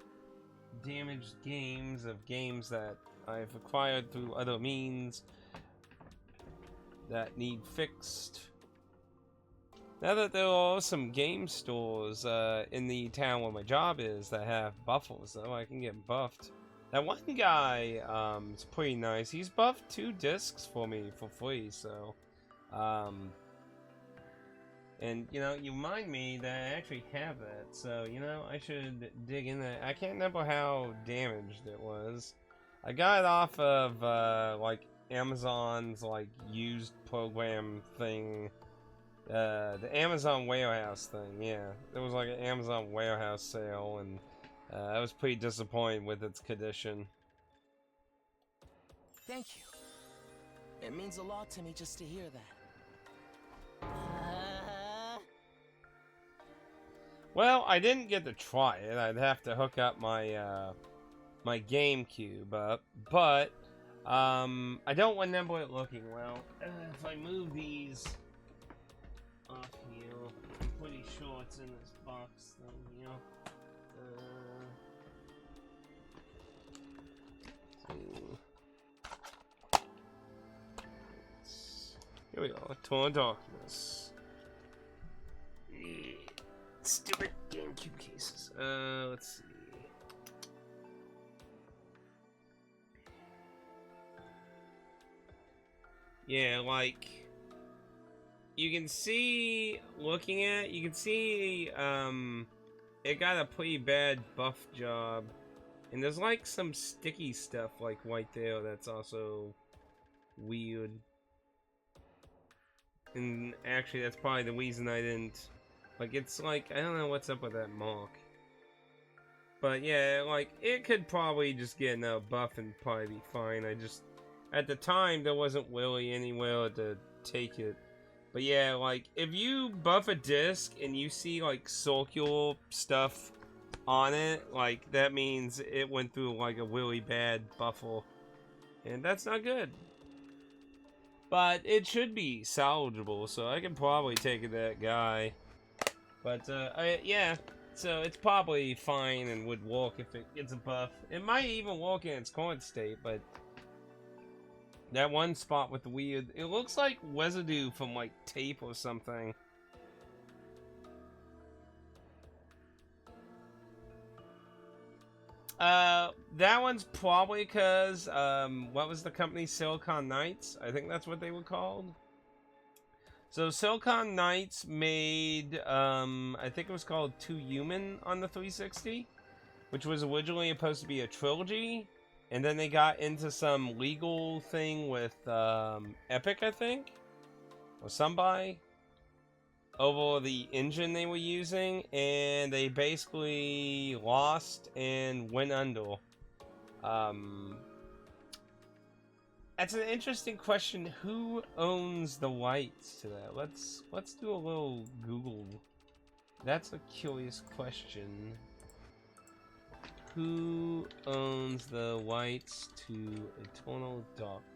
damaged games, of games that I've acquired through other means that need fixed. Now that there are some game stores in the town where my job is that have buffers, though, I can get buffed. That one guy is pretty nice. He's buffed 2 discs for me for free, so... and, you know, you remind me that I actually have that, so, you know, I should dig in there. I can't remember how damaged it was. I got it off of, like, Amazon's, like, used program thing. The Amazon warehouse thing, yeah. It was like an Amazon warehouse sale, and I was pretty disappointed with its condition.
Thank you. It means a lot to me just to hear that.
Well, I didn't get to try it. I'd have to hook up my my GameCube up, but I don't remember it looking well. If I move these off here, I'm pretty sure it's in this box thing, you know. Here we go. Eternal Darkness. Stupid GameCube cases. Let's see. Yeah, like you can see, looking at, you can see, it got a pretty bad buff job, and there's like some sticky stuff like right there that's also weird. And actually, that's probably the reason I didn't. Like, it's like, I don't know what's up with that mark. But yeah, like, it could probably just get a buff and probably be fine. I just, at the time, there wasn't really anywhere to take it. But yeah, like, if you buff a disc and you see, like, circular stuff on it, like, that means it went through, like, a really bad buffle. And that's not good. But it should be salvageable, so I can probably take that guy. But, yeah. So it's probably fine and would work if it gets a buff. It might even work in its current state, but that one spot with the weird, it looks like residue from like tape or something. That one's probably because what was the company? Silicon Knights? I think that's what they were called. So Silicon Knights made, I think it was called Too Human on the 360, which was originally supposed to be a trilogy, and then they got into some legal thing with Epic, I think, or somebody, over the engine they were using, and they basically lost and went under. That's an interesting question. Who owns the rights to that? Let's do a little Google. That's a curious question. Who owns the rights to Eternal Darkness?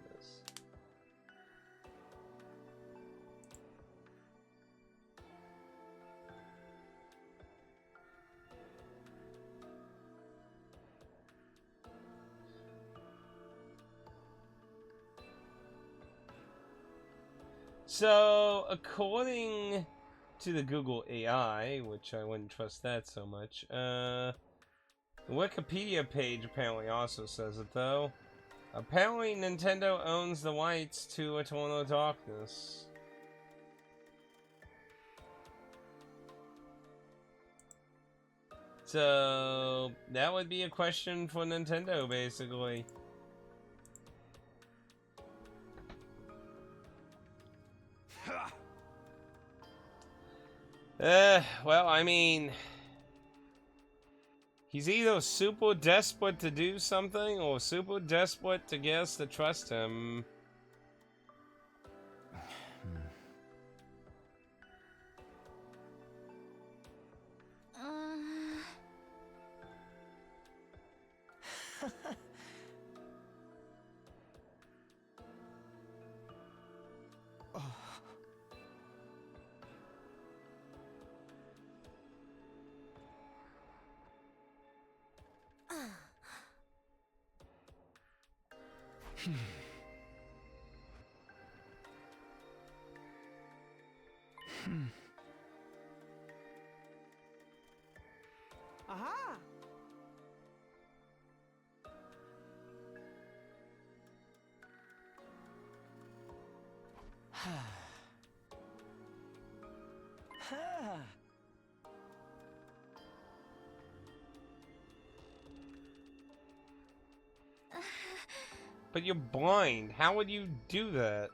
So, according to the Google AI, which I wouldn't trust that so much, the Wikipedia page apparently also says it, though. Apparently, Nintendo owns the rights to Eternal Darkness. So, that would be a question for Nintendo, basically. Well, I mean, he's either super desperate to do something or super desperate to get us to trust him.
Aha!
But you're blind. How would you do that?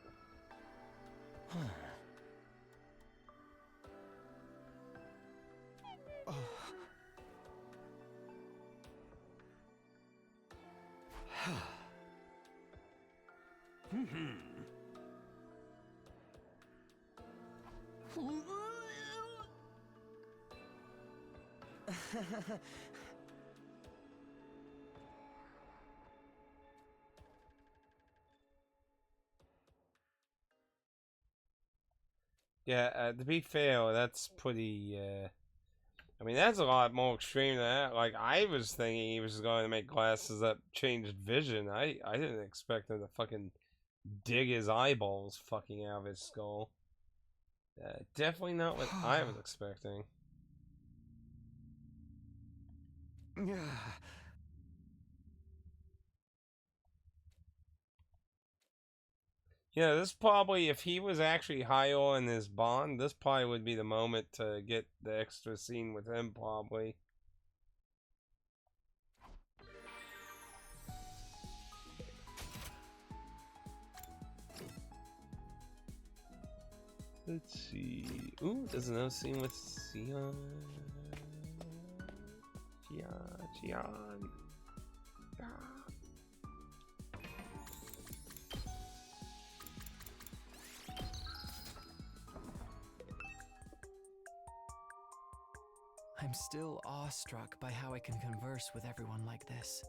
Yeah, to be fair, that's pretty, I mean, that's a lot more extreme than that. Like, I was thinking he was going to make glasses that changed vision. I didn't expect him to fucking dig his eyeballs fucking out of his skull. Definitely not what I was expecting. Yeah, this probably, if he was actually higher in his bond, this probably would be the moment to get the extra scene with him, probably. Let's see. Ooh, there's another scene with Sion. Gian.
I'm still awestruck by how I can converse with everyone like this.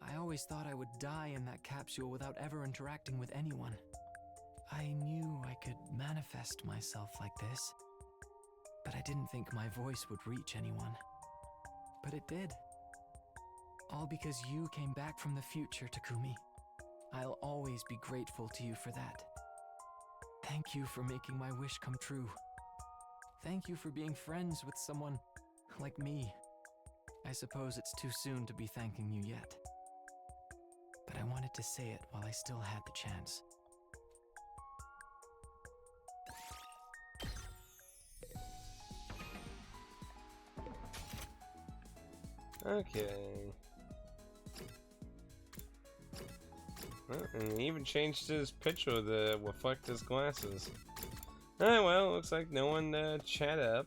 I always thought I would die in that capsule without ever interacting with anyone. I knew I could manifest myself like this, but I didn't think my voice would reach anyone. But it did. All because you came back from the future, Takumi. I'll always be grateful to you for that. Thank you for making my wish come true. Thank you for being friends with someone like me. I suppose it's too soon to be thanking you yet. But I wanted to say it while I still had the chance.
Okay. Well, and he even changed his picture to reflect his glasses. Ah, well, looks like no one to chat up.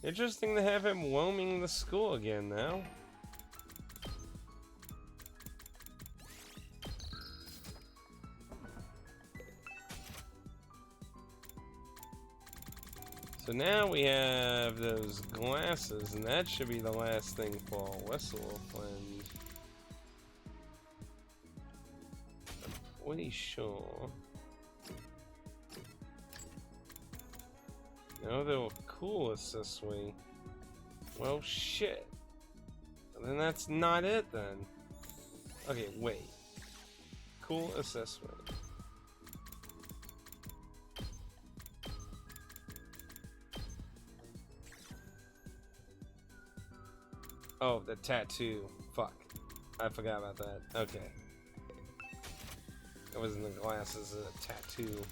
Interesting to have him roaming the school again now. So now we have those glasses, and that should be the last thing for our whistle friend. I'm pretty sure. No, they were coolest this way. Well, shit. Then that's not it then. Okay, wait. Cool assessment. Oh, the tattoo. Fuck. I forgot about that. Okay. It wasn't the glasses, a tattoo.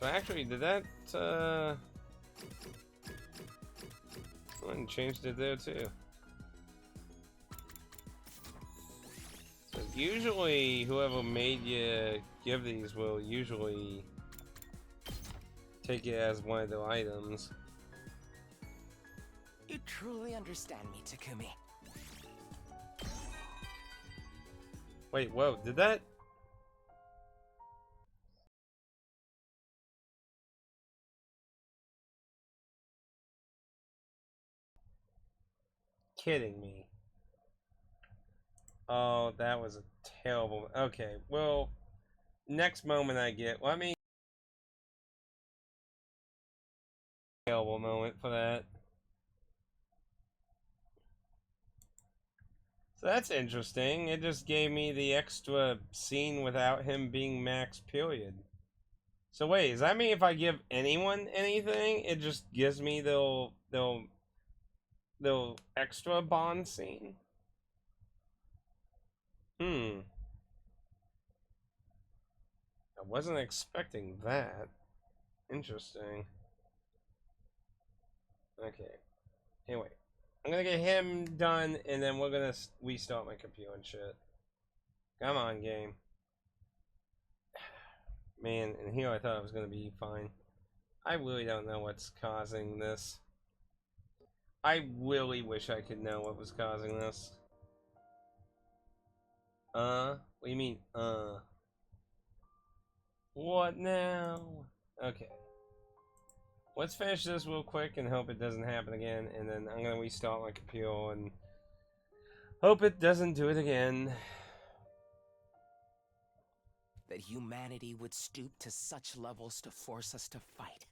So actually, did that, I went and changed it there too. So usually, whoever made you give these will usually take it as one of their items.
You truly understand me, Takumi.
Wait, whoa, did that? Kidding me. Oh, that was a terrible. Okay, well, next moment I get. Let me. Terrible moment for that. So that's interesting. It just gave me the extra scene without him being max period. So wait, does that mean if I give anyone anything, it just gives me the extra bond scene? I wasn't expecting that. Interesting. Okay. Anyway, I'm gonna get him done, and then we're gonna restart my computer and shit. Come on, game. Man, and here I thought it was gonna be fine. I really don't know what's causing this. I really wish I could know what was causing this. What do you mean, What now? Okay. Let's finish this real quick and hope it doesn't happen again, and then I'm gonna restart my computer and hope it doesn't do it again.
That humanity would stoop to such levels to force us to fight.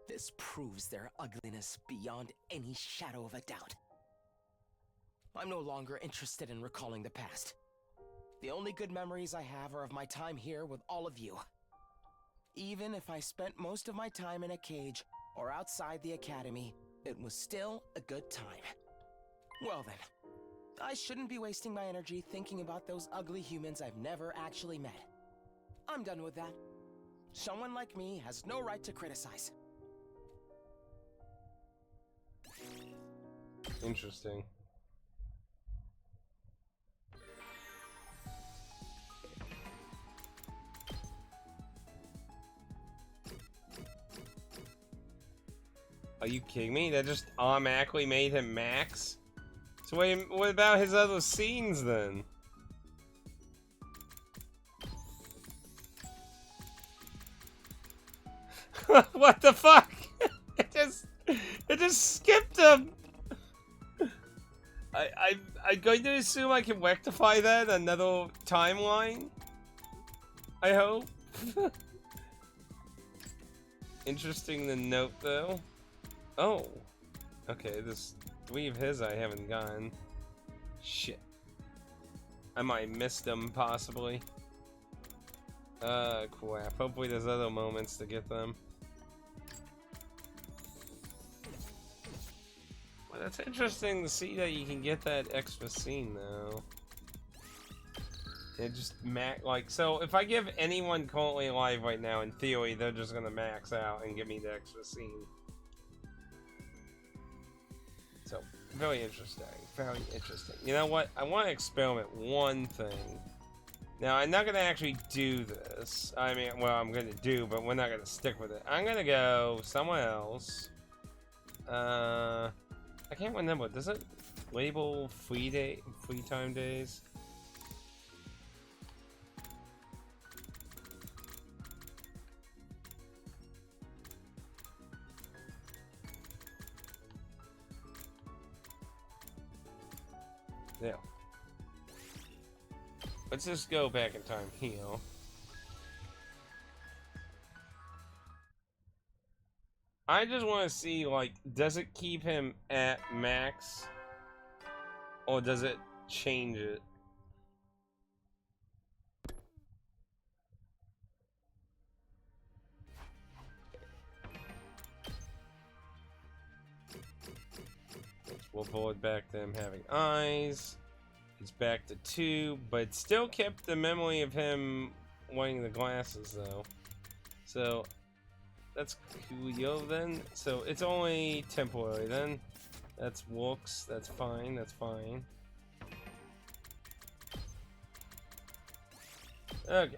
This proves their ugliness beyond any shadow of a doubt. I'm no longer interested in recalling the past. The only good memories I have are of my time here with all of you. Even if I spent most of my time in a cage or outside the academy, it was still a good time. Well then, I shouldn't be wasting my energy thinking about those ugly humans I've never actually met. I'm done with that. Someone like me has no right to criticize.
Interesting. Are you kidding me? That just automatically made him max? So wait, what about his other scenes then? What the fuck? It just skipped him. I'm going to assume I can rectify that another timeline. I hope. Interesting to note though. Oh. Okay, there's 3 of his I haven't gotten. Shit. I might have missed them possibly. Crap. Hopefully there's other moments to get them. Well, that's interesting to see that you can get that extra scene though. It just like, so if I give anyone currently alive right now, in theory, they're just gonna max out and give me the extra scene. So, very interesting. Very interesting. You know what? I want to experiment one thing. Now, I'm not gonna actually do this. I mean, well, I'm gonna do, but we're not gonna stick with it. I'm gonna go somewhere else. I can't remember. Does it label free time days? Yeah. Let's just go back in time here. I just want to see, like, does it keep him at max? Or does it change it? We'll avoid back them having eyes. It's back to 2, but it still kept the memory of him wearing the glasses, though. So, that's cool then. So, it's only temporary then. That's works. That's fine. That's fine. Okay.